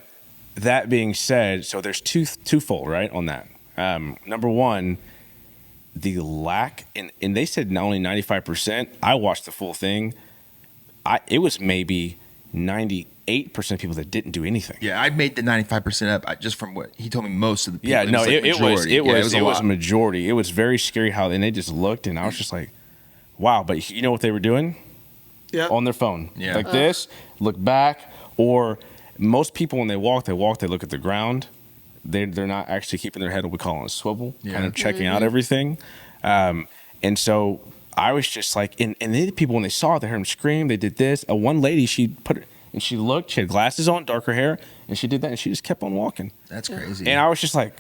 that being said, so there's twofold, right, on that. Number one, the lack, and they said not only 95%, I watched the full thing. It was maybe 98% of people that didn't do anything. Yeah, I made the 95% up just from what he told me. Most of the people. Yeah, no, like it was majority. it Yeah, was a lot. a majority. It was very scary how, and they just looked, and I was just like, wow. But you know what they were doing? Yeah. On their phone, Yeah. like this, look back. Or most people when they walk, they look at the ground. They're not actually keeping their head what we call on a swivel, kind of checking out everything. And so I was just like, and the people when they saw it, they heard him scream. They did this. One lady, she looked. She had glasses on, darker hair, and she did that, and she just kept on walking. That's crazy. And I was just like,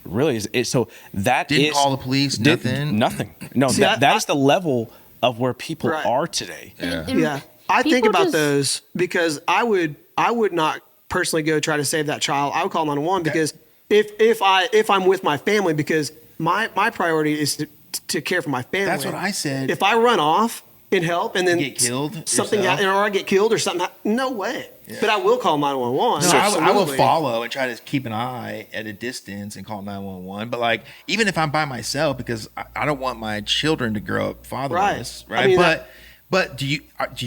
really? So that Didn't call the police. Nothing. Nothing. No, See, that is the level of where people Right. are today. Yeah. Yeah, I think people about just- those because I would not personally go try to save that child. I would call 911 because if I'm with my family, because my priority is to care for my family. That's what I said. If I run off and help and then Get killed something yourself? or I get killed or something, no way. Yeah. But I will call 911. No, I will Absolutely. follow and try to keep an eye at a distance and call 911. But like, even if I'm by myself, because I don't want my children to grow up fatherless, Right. right? I mean, but do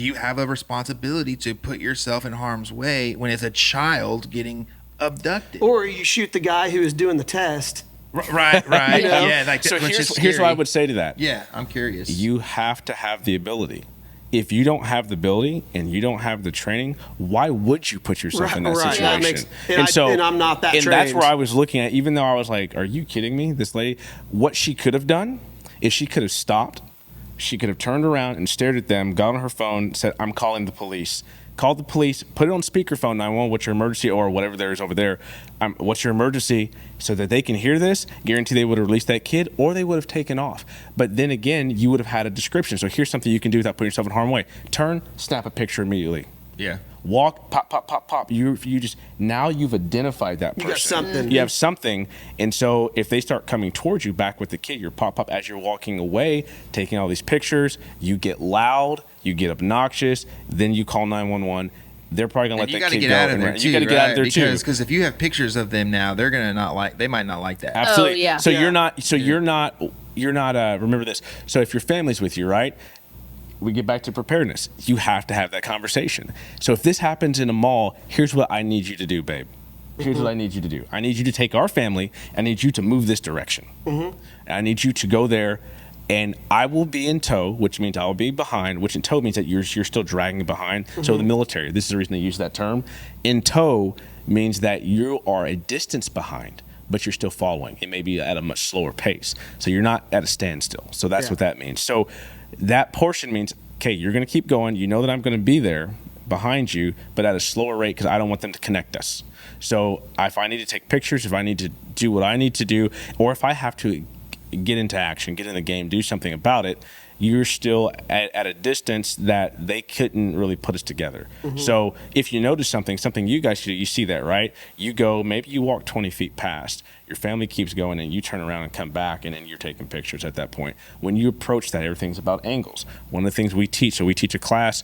you have a responsibility to put yourself in harm's way when it's a child getting abducted? Or you shoot the guy who is doing the test. Right, You know? yeah. Like, So which is here's what I scary. would say to that. Yeah, I'm curious. You have to have the ability. If you don't have the ability and you don't have the training, why would you put yourself in that Right. situation? Yeah, that makes- and I'm not that And that's trained. where I was looking at, even though I was like, are you kidding me? This lady, what she could have done is she could have stopped. She could have turned around and stared at them, got on her phone, said, I'm calling the police. Called the police, put it on speakerphone, 911, what's your emergency, or whatever there is over there. What's your emergency? So that they can hear this, guarantee they would have released that kid, or they would have taken off. But then again, you would have had a description. So here's something you can do without putting yourself in harm's way. Turn, snap a picture immediately. Yeah. Walk, pop, pop, pop, pop. You just, now you've identified that person. You got something. You have something. And so if they start coming towards you back with the kid, you're pop, pop, as you're walking away, taking all these pictures, you get loud, you get obnoxious, then you call 911. They're probably going to let You that got to kid get go. out of and there run. too. You got to get out of there too. Because if you have pictures of them now, they're gonna not like. They might not like that. Absolutely. Oh, yeah. So Yeah. you're not remember this. So if your family's with you, right? We get back to preparedness. You have to have that conversation. So if this happens in a mall, here's what I need you to do, babe. Here's what I need you to do. I need you to take our family. I need you to move this direction. I need you to go there, and I will be in tow, which means I will be behind, which in tow means that you're still dragging behind. So the military, this is the reason they use that term. In tow means that you are a distance behind, but you're still following. It may be at a much slower pace. So you're not at a standstill. So that's what that means. So that portion means, okay, you're going to keep going. You know that I'm going to be there behind you, but at a slower rate because I don't want them to connect us. So if I need to take pictures, if I need to do what I need to do, or if I have to get into action, get in the game, do something about it, you're still at a distance that they couldn't really put us together. So if you notice something you guys do, you see that, right? You go, maybe you walk 20 feet past, your family keeps going, and you turn around and come back, and then you're taking pictures at that point. When you approach that, everything's about angles. One of the things we teach, so we teach a class,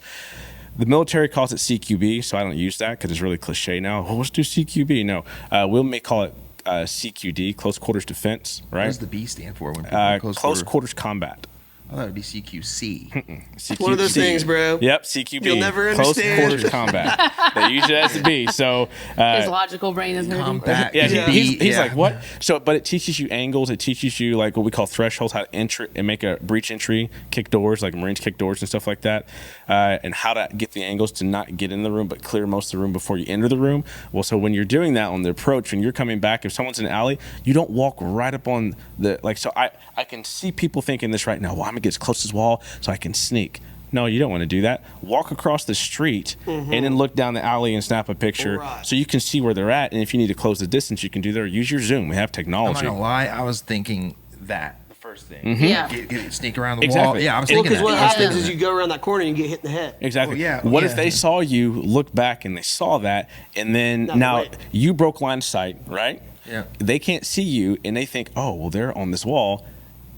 the military calls it CQB, so I don't use that because it's really cliche now. Oh, let's do CQB. No, we may call it CQD, close quarters defense, right? What does the B stand for? When people close quarters combat. I thought it would be CQC. CQC. One of those things, bro. Yep, CQB. You'll never Close understand. quarters combat. They use it as the B. So His logical brain is hurting. Compact. yeah, Yeah. he's like, what? So, but it teaches you angles. It teaches you like what we call thresholds, how to enter and make a breach entry, kick doors, like Marines kick doors and stuff like that, and how to get the angles to not get in the room, but clear most of the room before you enter the room. Well, so when you're doing that on the approach, when you're coming back, if someone's in an alley, you don't walk right up on the, like, so I can see people thinking this right now. Well, I'm gonna get as close as the wall so I can sneak. No, you don't want to do that. Walk across the street and then look down the alley and snap a picture Right. so you can see where they're at. And if you need to close the distance, you can do that. Or use your Zoom. We have I'm technology. not gonna lie, I was thinking that the first thing. Yeah. Sneak around the wall. Exactly. Yeah, I was Well, thinking because that. what I was happens thinking is that. you go around that corner and you get hit in the head. Exactly. Oh, yeah, What if yeah. they saw you look back and they saw that, and then No, now wait. you broke line of sight, right? Yeah. They can't see you, and they think, oh, well, they're on this wall.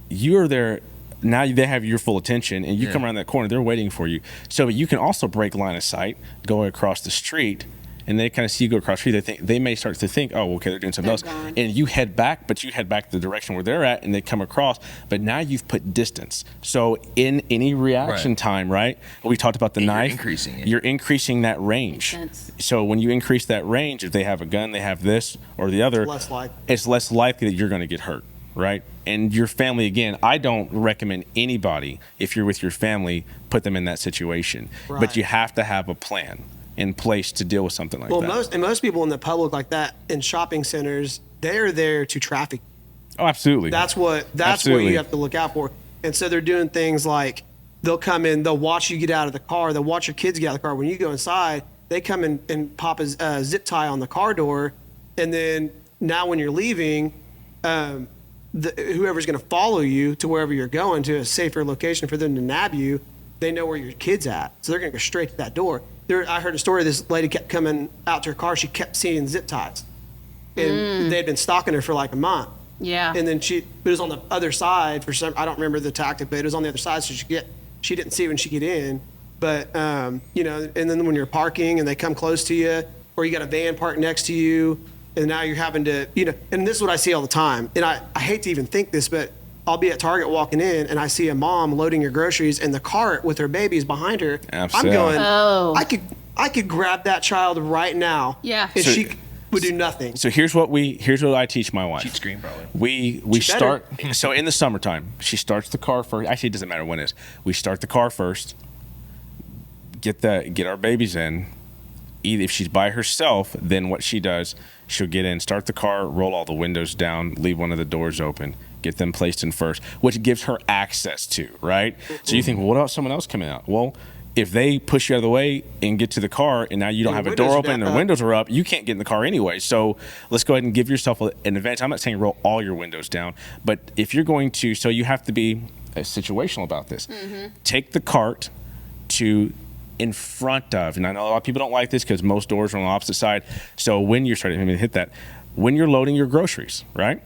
You're there. Now they have your full attention, and you Yeah. come around that corner. They're waiting for you. So you can also break line of sight, go across the street, and they kind of see you go across the street. They may start to think, oh, okay, they're doing something else, gone. and you head back, but you head back the direction where they're at, and they come across. But now you've put distance. So in any reaction Right. time, right? We talked about the And you're knife. increasing it. You're increasing that range. Sense. So when you increase that range, if they have a gun, they have this or the other, Less likely. it's less likely that you're going to get hurt, right? And your family, again, I don't recommend anybody, if you're with your family, put them in that situation. Right. But you have to have a plan in place to deal with something like Well, that. most people in the public like that in shopping centers, they're there to traffic. Oh, absolutely. That's what Absolutely. you have to look out for. And so they're doing things like they'll come in, they'll watch you get out of the car, they'll watch your kids get out of the car. When you go inside, they come in and pop a zip tie on the car door, and then now when you're leaving, whoever's going to follow you to wherever you're going to a safer location for them to nab you, they know where your kid's at, so they're going to go straight to that door. I heard a story. This lady kept coming out to her car. She kept seeing zip ties, and they'd been stalking her for like a month. Yeah. And then it was on the other side for some. I don't remember the tactic, but it was on the other side, so she didn't see when she get in. But and then when you're parking and they come close to you, or you got a van parked next to you, and now you're having to, and this is what I see all the time. And I hate to even think this, but I'll be at Target walking in, and I see a mom loading her groceries, and the cart with her babies behind her. Absolutely. I'm going, Oh. I could grab that child right now. Yeah. And So- she would do nothing. So here's what I teach my wife. Cheap screen, probably. We She start so in the summertime, she starts the car first. Actually, it doesn't matter when it is. We start the car first. Get our babies in. Either if she's by herself, then what she does, she'll get in, start the car, roll all the windows down, leave one of the doors open, get them placed in first, which gives her access to, right? So you think, well, what about someone else coming out? Well, if they push you out of the way and get to the car, and now you don't And have the a door windows open and back the up. windows are up, you can't get in the car anyway. So let's go ahead and give yourself an advantage. I'm not saying roll all your windows down, but if you're going to, so you have to be situational about this. Take the cart to in front of, and I know a lot of people don't like this because most doors are on the opposite side. So when you're starting to hit that, when you're loading your groceries, right?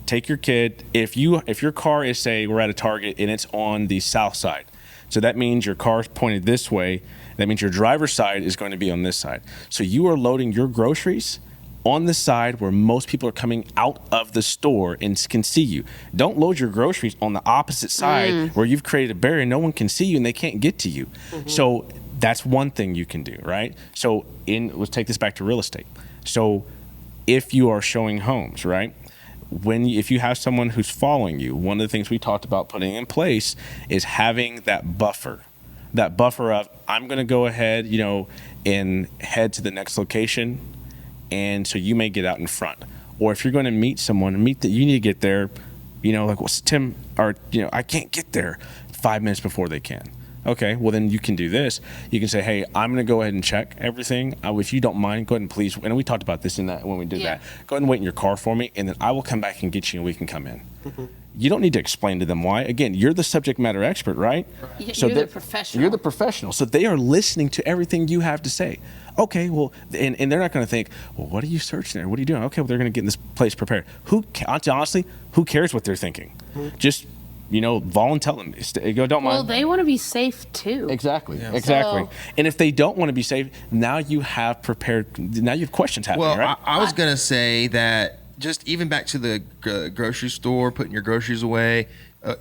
Take your kid. If your car is, say, we're at a Target and it's on the south side, so that means your car's pointed this way. That means your driver's side is going to be on this side. So you are loading your groceries on the side where most people are coming out of the store and can see you. Don't load your groceries on the opposite side where you've created a barrier. No one can see you and they can't get to you. So that's one thing you can do, right? So let's take this back to real estate. So if you are showing homes, right? If you have someone who's following you, one of the things we talked about putting in place is having that buffer of, I'm going to go ahead, and head to the next location. And so you may get out in front. Or if you're going to meet someone, you need to get there, like, well, Tim, or, I can't get there 5 minutes before they can. Okay, well then you can do this. You can say, hey, I'm going to go ahead and check everything. If you don't mind, go ahead and please, and we talked about this in that when we did that, go ahead and wait in your car for me, and then I will come back and get you and we can come in. You don't need to explain to them why. Again, you're the subject matter expert, right? You're the professional. You're the professional. So they are listening to everything you have to say. Okay, well, and they're not going to think, well, what are you searching there? What are you doing? Okay, well, they're going to get this place prepared. Honestly, who cares what they're thinking? Just, volunteer them. Don't mind. Well, they want to be safe too. Exactly. Exactly. So, and if they don't want to be safe, now you have questions happening, well, right? I was going to say that just even back to the grocery store, putting your groceries away,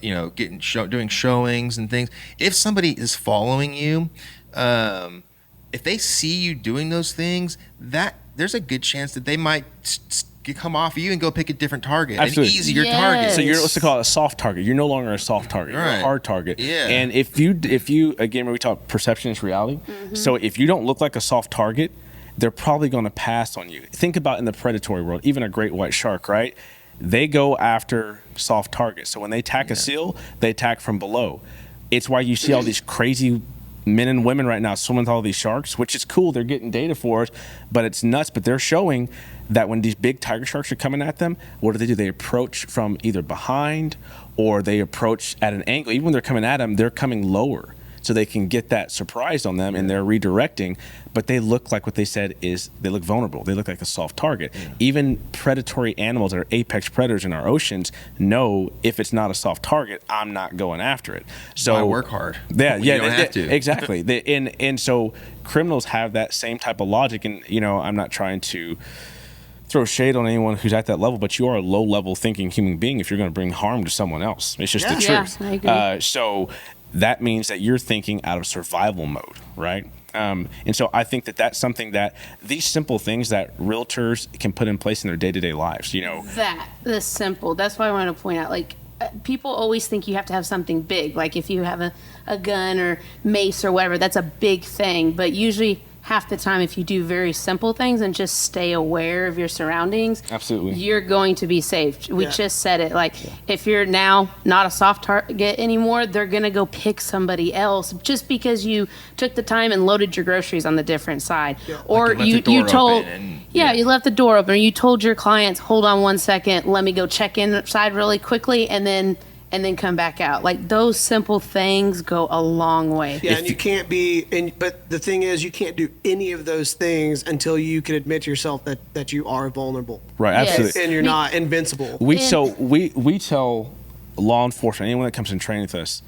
doing showings and things. If somebody is following you, if they see you doing those things, there's a good chance that they might come off of you and go pick a different target, Absolutely. an easier target. So you're, let's call it a soft target. You're no longer a soft target. You're a hard target. Yeah. And if you again, when we talk perception is reality. So if you don't look like a soft target, they're probably going to pass on you. Think about in the predatory world, even a great white shark, right? They go after soft targets. So when they attack a seal, they attack from below. It's why you see all these crazy men and women right now swimming with all these sharks, which is cool. They're getting data for us, but it's nuts. But they're showing that when these big tiger sharks are coming at them, what do? They approach from either behind or they approach at an angle. Even when they're coming at them, they're coming lower so they can get that surprise on them, and they're redirecting. But they look like what they said is they look vulnerable. They look like a soft target. Even predatory animals that are apex predators in our oceans know if it's not a soft target, I'm not going after it. So I work hard. Yeah, you don't have to. Exactly. And so criminals have that same type of logic. And I'm not trying to throw shade on anyone who's at that level, but you are a low-level thinking human being if you're going to bring harm to someone else. It's just the truth. Yeah, I agree. So that means that you're thinking out of survival mode, right? And so I think that that's something that these simple things that realtors can put in place in their day-to-day lives, That's simple. That's why I want to point out, people always think you have to have something big. Like if you have a gun or mace or whatever, that's a big thing. But usually half the time, if you do very simple things and just stay aware of your surroundings, absolutely, you're going to be safe. We just said it. If you're now not a soft target anymore, they're going to go pick somebody else just because you took the time and loaded your groceries on the different side. Or you told, you left the door open, or you told your clients, hold on 1 second, let me go check inside really quickly, and then come back out. Those simple things go a long way. Yeah, and you can't but the thing is, you can't do any of those things until you can admit to yourself that you are vulnerable. Right, absolutely. And you're not invincible. We tell law enforcement, anyone that comes in training with us,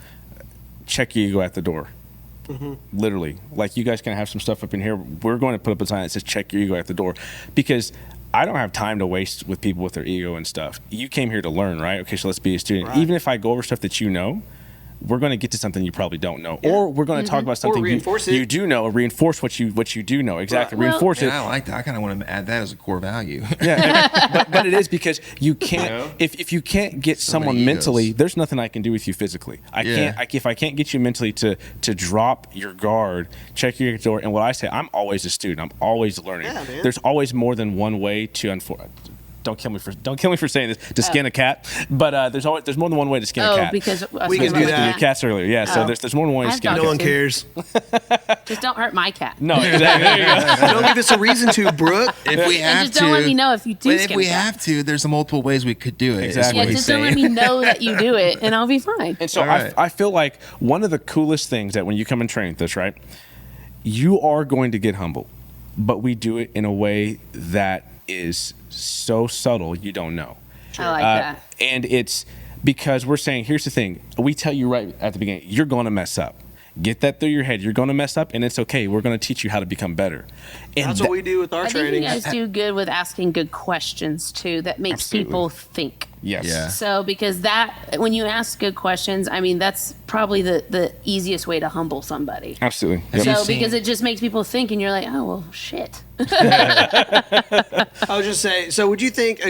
check your ego at the door. Literally. You guys can have some stuff up in here. We're going to put up a sign that says check your ego at the door, because I don't have time to waste with people with their ego and stuff. You came here to learn, right? Okay, so let's be a student. Right. Even if I go over stuff that we're going to get to something you probably don't know, or we're going to talk about something you do know, or reinforce what you do know. Exactly, right. Reinforce it. I like that. I kind of want to add that as a core value. but it is, because you can't. If you can't get someone mentally, there's nothing I can do with you physically. If I can't get you mentally to drop your guard, check your door. And what I say, I'm always a student. I'm always learning. Yeah, man. There's always more than one way to Don't kill me for saying this, to skin a cat, but there's more than one way to skin a cat. Because we can do that. Cats earlier, yeah. So there's more than one way to skin a cat. No one cares. Just don't hurt my cat. No, exactly. There you go. Don't give us a reason to, Brooke. If we have just don't let me know if you do. But if we have to, there's multiple ways we could do it. Exactly. Yeah, just don't let me know that you do it, and I'll be fine. And so I feel like one of the coolest things that when you come and train this, right, you are going to get humble, but we do it in a way that is so subtle you don't know. I like that. And it's because we're saying, here's the thing, we tell you right at the beginning, you're going to mess up. Get that through your head. You're going to mess up, and it's okay. We're going to teach you how to become better. And that's what we do with our training. I think you guys do good with asking good questions too. That makes people think. Yes. Yeah. So because when you ask good questions, that's probably the easiest way to humble somebody. Absolutely. Yep. So because it just makes people think, and you're like, oh well, shit. I was just saying. So would you think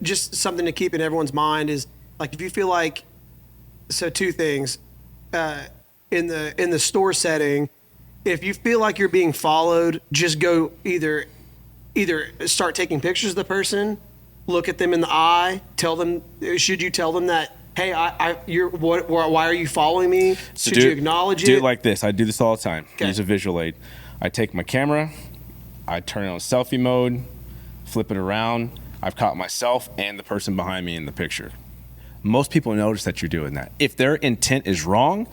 just something to keep in everyone's mind is if you feel like, so two things, in the store setting, if you feel like you're being followed, just go either start taking pictures of the person, look at them in the eye, should you tell them that hey, why are you following me? So Should you acknowledge it? Do it like this. I do this all the time. Okay. Use a visual aid. I take my camera, I turn it on selfie mode, flip it around. I've caught myself and the person behind me in the picture. Most people notice that you're doing that. If their intent is wrong,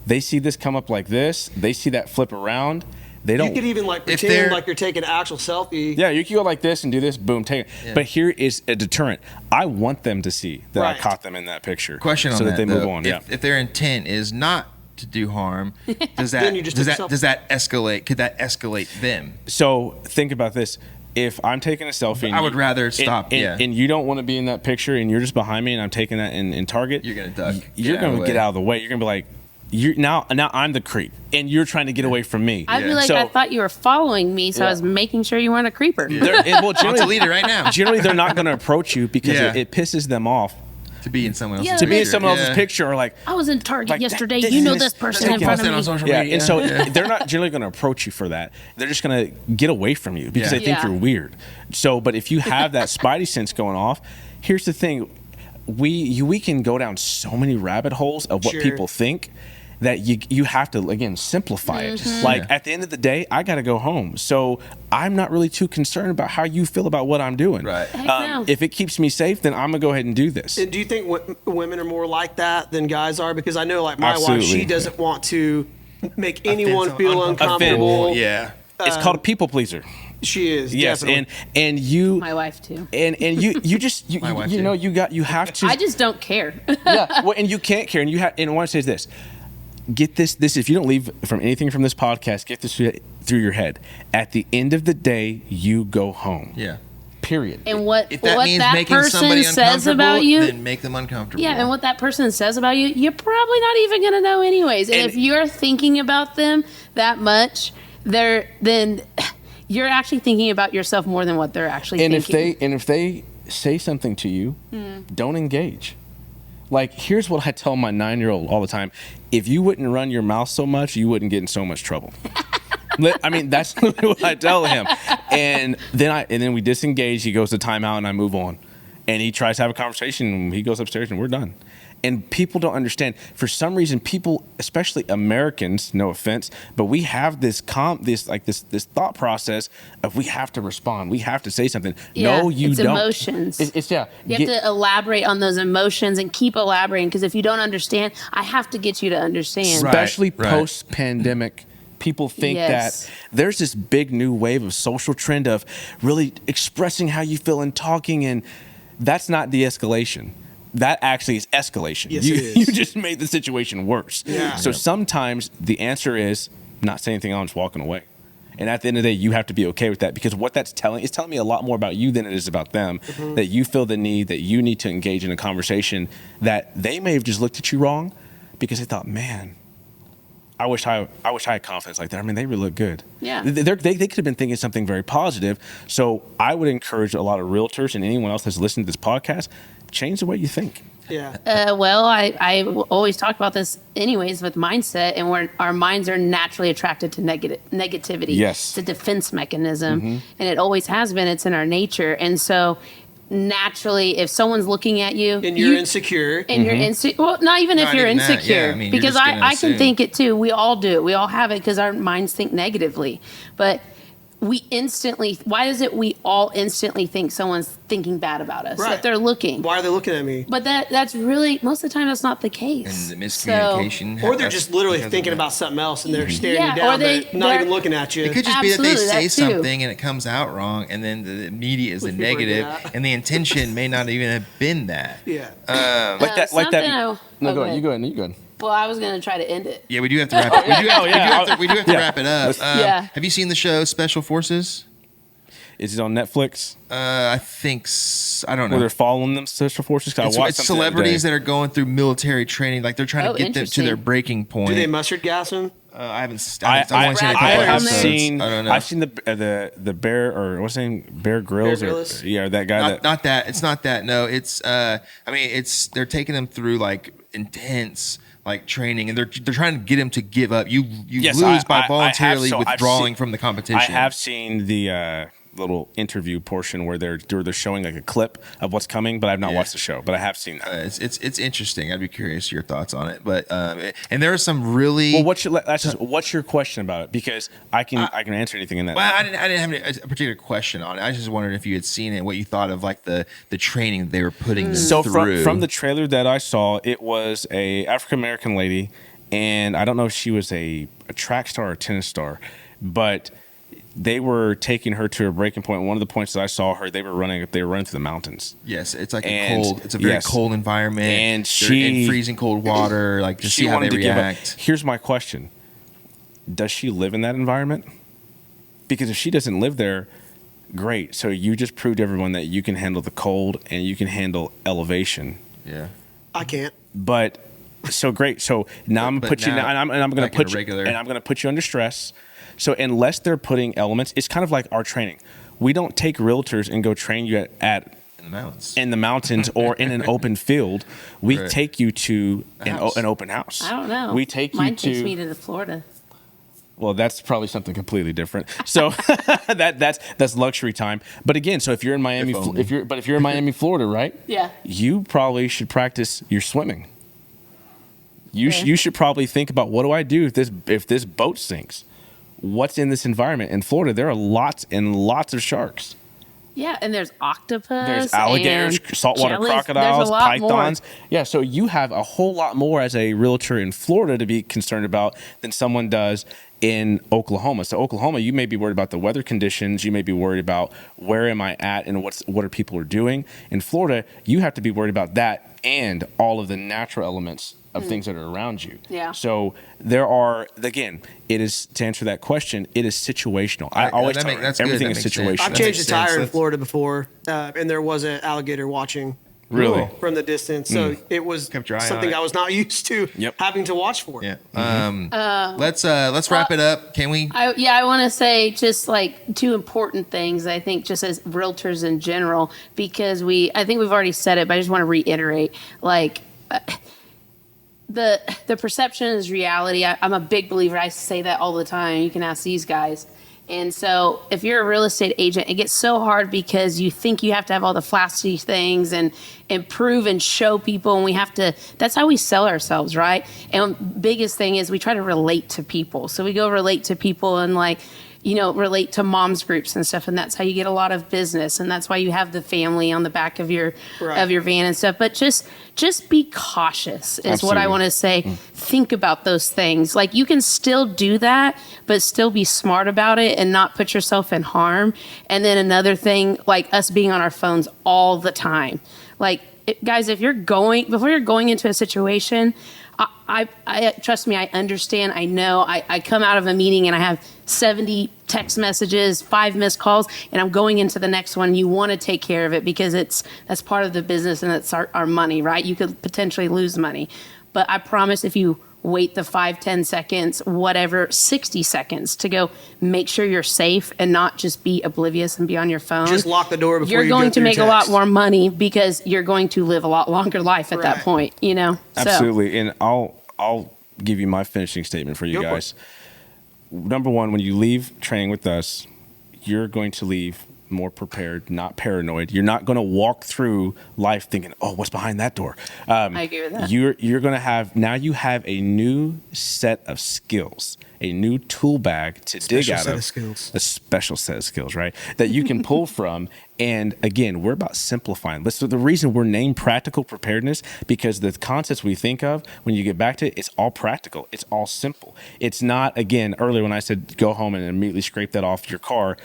they see this come up like this, they see that flip around, they don't. You could even pretend like you're taking an actual selfie. Yeah, you can go like this and do this, boom, take it. Yeah. But here is a deterrent. I want them to see that I caught them in that picture. Question on so that, that they move on. If their intent is not to do harm, does that escalate? Could that escalate them? So think about this. If I'm taking a selfie, I would rather stop. And you don't want to be in that picture, and you're just behind me, and I'm taking that in Target. You're gonna duck. You're gonna get out of the way. You're gonna be like, now I'm the creep, and you're trying to get away from me. I'd be like, I thought you were following me, so I was making sure you weren't a creeper. I'll delete it right now. Generally, they're not gonna approach you because it pisses them off. To be in someone else's picture. To be in someone else's picture, or like, I was in Target yesterday. You know this person in front of me. Yeah, and so they're not generally going to approach you for that. They're just going to get away from you because they think you're weird. So, but if you have that spidey sense going off, here's the thing: we can go down so many rabbit holes of what people think that you have to, again, simplify it. Like, at the end of the day, I got to go home. So I'm not really too concerned about how you feel about what I'm doing. Right. If it keeps me safe, then I'm going to go ahead and do this. And do you think women are more like that than guys are? Because I know, like, my wife, she doesn't want to make anyone feel uncomfortable. Yeah. It's called a people pleaser. She is. Yes, definitely. and you. My wife too. And you just you know you have to. I just don't care. Yeah. Well, and you can't care, and you have. And what I say is this: get this. If you don't leave from anything from this podcast, get this through your head. At the end of the day, you go home. Yeah. Period. And what if that means that making somebody person says about you, then make them uncomfortable. Yeah, and what that person says about you, you're probably not even going to know anyways. And if you're thinking about them that much, then you're actually thinking about yourself more than what they're actually thinking. If they say something to you, don't engage. Like, here's what I tell my 9-year-old all the time: if you wouldn't run your mouth so much, you wouldn't get in so much trouble. I mean, that's what I tell him. And then we disengage. He goes to timeout, and I move on. And he tries to have a conversation. He goes upstairs, and we're done. And people don't understand. For some reason, people, especially Americans, no offense, but we have this thought process of we have to respond. We have to say something. Yeah, no, you it's don't. Emotions. You have to elaborate on those emotions and keep elaborating, because if you don't understand, I have to get you to understand. Especially post-pandemic. People think that there's this big new wave of social trend of really expressing how you feel and talking, and that's not de-escalation. That actually is escalation. Yes, You just made the situation worse. Yeah. So sometimes the answer is not saying anything else, walking away. And at the end of the day, you have to be okay with that, because what that's telling me a lot more about you than it is about them. That you feel the need, that you need to engage in a conversation that they may have just looked at you wrong because they thought, man, I wish I had confidence like that. I mean, they really look good. Yeah. They could have been thinking something very positive. So I would encourage a lot of realtors and anyone else that's listening to this podcast, change the way you think. Yeah. Well, I always talk about this anyways with mindset, and our minds are naturally attracted to negativity. Yes. It's a defense mechanism, and it always has been. It's in our nature. And so naturally, if someone's looking at you and you're insecure, you're insecure, well, not even if you're insecure, because I can think it too. We all do it. We all have it because our minds think negatively. But we all instantly think someone's thinking bad about us, that they're looking. Why are they looking at me? But that's really, most of the time, that's not the case. And the miscommunication. Or they're just literally thinking about something else and they're staring you down, but not even looking at you. It could just be that they say something and it comes out wrong, and then the media is the negative, and the intention may not even have been that. Yeah. Like that. No, go ahead. You go ahead. Well, I was going to try to end it. Yeah, we do have to wrap it. We do have to wrap it up. Have you seen the show Special Forces? Is it on Netflix? I think I don't know. Where they're following them special forces. It's celebrities that are going through military training. Like, they're trying to get them to their breaking point. Do they mustard gas them? I haven't. I've only seen a couple episodes. I don't know. I've seen the Bear, or what's his name, Bear Grylls, or that guy. Not that. It's not that. No, it's. They're taking them through like intense training, and they're trying to get him to give up. You lose by voluntarily withdrawing from the competition. I have seen the little interview portion where they're showing like a clip of what's coming, but I've not watched the show, but I have seen that. It's interesting. I'd be curious your thoughts on it. But and there are some really Well, what's your question about it? Because I can answer anything in that. Well, I didn't have a particular question on it. I just wondered if you had seen it, what you thought of like the training that they were putting them through. From the trailer that I saw, it was a African American lady, and I don't know if she was a track star or a tennis star, but they were taking her to a breaking point. One of the points that I saw her, they were running through the mountains. Yes, it's like it's a very cold environment, and they're in freezing cold water, like to see how they react. Here's my question: does she live in that environment? Because if she doesn't live there, great. So you just proved to everyone that you can handle the cold and you can handle elevation. Yeah, I can't. But so great. So now I'm gonna put you, and I'm gonna put you, and I'm gonna put you under stress. So unless they're putting elements, it's kind of like our training. We don't take realtors and go train you in the mountains or in an open field. We take you to an open house. I don't know. We take Mine you takes me to Florida. Well, that's probably something completely different. So that's luxury time. But again, so if you're in Miami, if you're in Miami, Florida, right? Yeah. You probably should practice your swimming. You should probably think about, what do I do if this boat sinks? What's in this environment? In Florida, there are lots and lots of sharks. Yeah, and there's octopus. There's alligators, saltwater crocodiles, pythons. More. Yeah, so you have a whole lot more as a realtor in Florida to be concerned about than someone does in Oklahoma. So Oklahoma, you may be worried about the weather conditions. You may be worried about where am I at and what are people are doing. In Florida, you have to be worried about that and all of the natural elements of things that are around you. Yeah. So there are, again, it is, to answer that question, it is situational. I always tell you, everything is situational. I've changed a tire in Florida before, and there was an alligator watching. Really? From the distance. So it was something I was not used to having to watch for. Yeah. Let's wrap it up. Can we? I want to say just like two important things, I think, just as realtors in general, because I think we've already said it, but I just want to reiterate, like, the perception is reality. I'm a big believer. I say that all the time. You can ask these guys. And so if you're a real estate agent, it gets so hard because you think you have to have all the flashy things and prove and show people. And that's how we sell ourselves, right? And biggest thing is we try to relate to people. So we go relate to people and relate to moms groups and stuff. And that's how you get a lot of business. And that's why you have the family on the back of your van and stuff. But just be cautious is Absolutely. what I want to say. Think about those things. Like, you can still do that, but still be smart about it and not put yourself in harm. And then another thing, like us being on our phones all the time. Like, guys, before you're going into a situation, I trust me, I understand. I know I come out of a meeting and I have 70 text messages, 5 missed calls, and I'm going into the next one. You want to take care of it because that's part of the business and it's our money, right? You could potentially lose money. But I promise, if you wait the 5, 10 seconds, whatever, 60 seconds to go make sure you're safe and not just be oblivious and be on your phone. Just lock the door before you're going to make a lot more money because you're going to live a lot longer life at that point, Absolutely. So. And I'll give you my finishing statement for you guys. Number one, when you leave training with us, you're going to leave more prepared, not paranoid. You're not going to walk through life thinking, "Oh, what's behind that door?" I agree with that. You're going to have a new set of skills, a new tool bag to dig out of. A special set of skills, right? That you can pull from. And again, we're about simplifying. So the reason we're named Practical Preparedness, because the concepts we think of when you get back to it, it's all practical. It's all simple. It's not, again, earlier when I said go home and immediately scrape that off your car.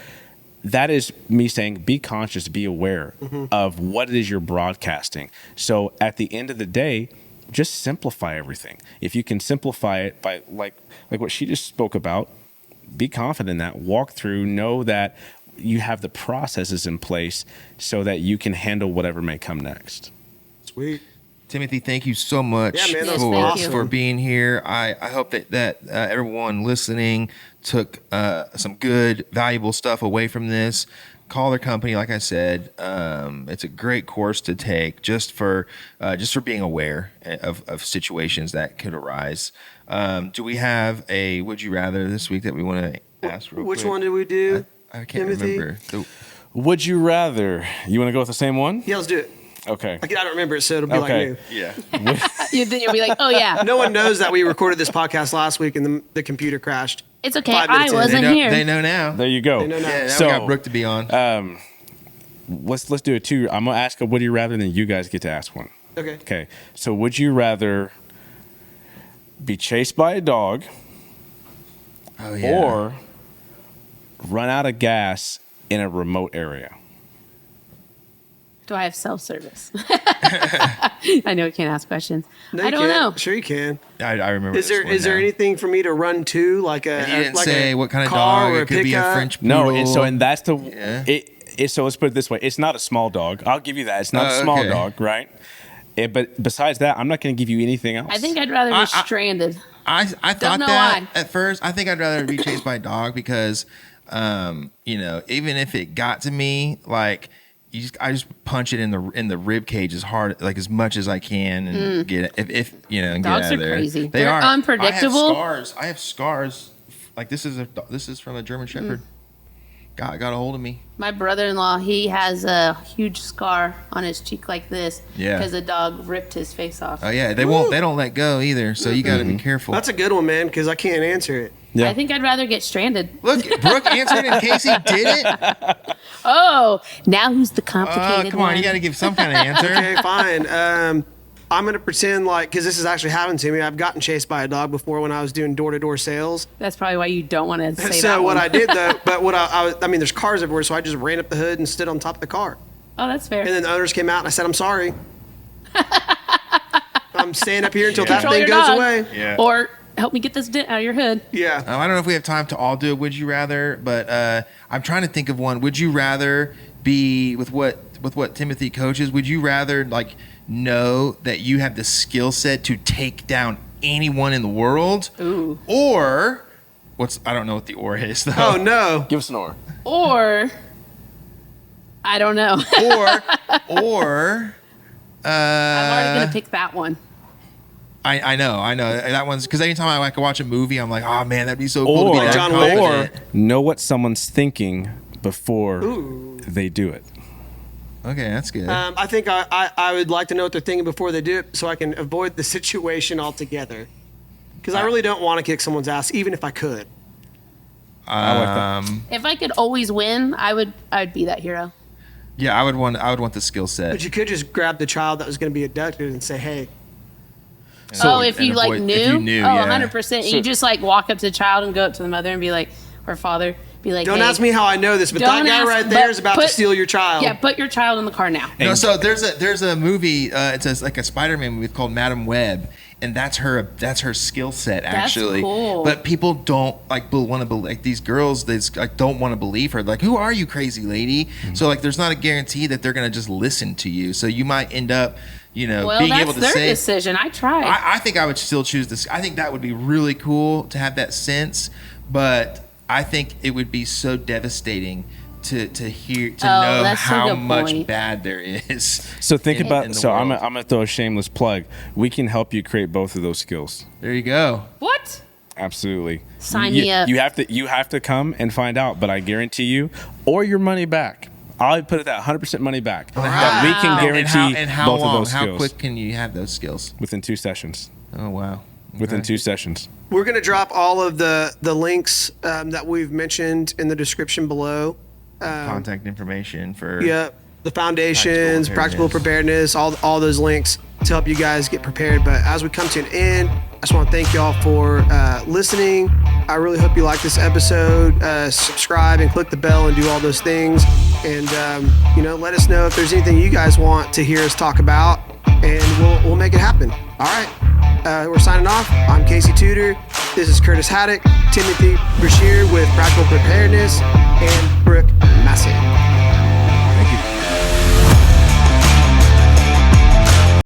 That is me saying, be conscious, be aware of what it is you're broadcasting. So at the end of the day, just simplify everything. If you can simplify it by like what she just spoke about, be confident in that. Walk through, know that you have the processes in place so that you can handle whatever may come next. Sweet. Timothy, thank you so much for being here. I hope that everyone listening took some good, valuable stuff away from this. Call their company, like I said. It's a great course to take just for being aware of situations that could arise. Do we have a Would You Rather this week that we want to ask real quick? Which one did we do? I can't Timothy? remember. Would you rather? You want to go with the same one? Yeah, let's do it. Okay. I don't remember it, so it'll be like Okay. new. Yeah. Then you'll be like, oh yeah, No one knows that we recorded this podcast last week and the computer crashed. it's okay. 5 I minutes in. wasn't here. They know now. There you go. They know now. Yeah, now So, we got Brooke to be on. Let's do it too. I'm gonna ask a would you rather, and then you guys get to ask one. Okay. Okay. So would you rather be chased by a dog oh yeah. or run out of gas in a remote area? Do I have self-service? I know we can't ask questions. No, I you don't can't. know. Sure, you can. I remember. Is there this one now. anything for me to run to, like a? And you didn't like say a what kind of car dog. or It could be a pickup? French No, poodle. and that's the Yeah. so let's put it this way. It's not a small dog. I'll give you that. It's not a Oh, small okay. dog, right? But besides that, I'm not going to give you anything else. I think I'd rather be stranded. I thought know that why. at first. I think I'd rather be chased by a dog because, even if it got to me, like I just punch it in the rib cage as hard, like as much as I can, and get it. If and Dogs get out are of there. crazy. They They're are unpredictable. I have scars. Like this is from a German Shepherd. Got a hold of me. My brother-in-law, he has a huge scar on his cheek like this. Yeah. Because the dog ripped his face off. Oh yeah, they don't let go either. So you got to be careful. That's a good one, man, because I can't answer it. Yeah. I think I'd rather get stranded. Look, Brooke answered and Casey did it. Oh, now who's the complicated Come on, one? you got to give some kind of answer. Okay, fine. I'm gonna pretend like, because this has actually happened to me. I've gotten chased by a dog before when I was doing door-to-door sales. That's probably why you don't want to say that So what one. I did though, but what I mean, there's cars everywhere, so I just ran up the hood and stood on top of the car. Oh, that's fair. And then the owners came out and I said, I'm sorry. I'm staying up here until that Control thing your goes dog. away. Yeah. Or help me get this dent out of your hood. Yeah. I don't know if we have time to all do a would you rather, but I'm trying to think of one. Would you rather be with what Timothy coaches? Would you rather know that you have the skill set to take down anyone in the world? Ooh. Or I don't know what the or is though. Oh no. Give us an or. Or, I don't know. Or I'm already going to pick that one. I know that one's because anytime I watch a movie, I'm like, oh man, that'd be so cool to be Or that John Wick. confident. know what someone's thinking before they do it. Okay, that's good. I think I would like to know what they're thinking before they do it so I can avoid the situation altogether. Because I really don't want to kick someone's ass, even if I could. I like that. If I could always win, I'd be that hero. Yeah, I would want the skill set. But you could just grab the child that was going to be abducted and say, hey. If you avoid- knew? if you knew, oh, yeah. 100%. You just walk up to the child and go up to the mother and be like, or father, be like, Don't hey, ask me how I know this, but that don't guy ask- right there but is about to put- steal your child. Yeah, put your child in the car now. No, so there's a movie. It's like a Spider-Man movie called Madam Web, and that's her skill set actually. cool. But people don't want to believe these girls. They don't want to believe her. Like, who are you, crazy lady? So there's not a guarantee that they're gonna just listen to you. So you might end up, Well, being that's able to their say. decision. I tried. I think I would still choose this. I think that would be really cool to have that sense, but I think it would be so devastating to know that's a how good much point. bad there is. So think in about. the So I'm world. gonna throw a shameless plug. We can help you create both of those skills. There you go. What? Absolutely. Sign me up. You have to come and find out, but I guarantee you, or your money back. I'll put it at 100% money back. That we can guarantee and how both long? of those skills How quick can you have those skills? within 2 sessions. Oh wow. Within Okay. 2 sessions. We're going to drop all of the links that we've mentioned in the description below. Contact information for Yeah, the foundations, Practical practical preparedness, all those links to help you guys get prepared. But as we come to an end, I just want to thank y'all for listening. I really hope you like this episode. Subscribe and click the bell and do all those things. And let us know if there's anything you guys want to hear us talk about, and we'll make it happen. All right, we're signing off. I'm Casey Tudor. This is Curtis Haddock, Timothy Brasheir with Practical Preparedness, and Brooke Massey.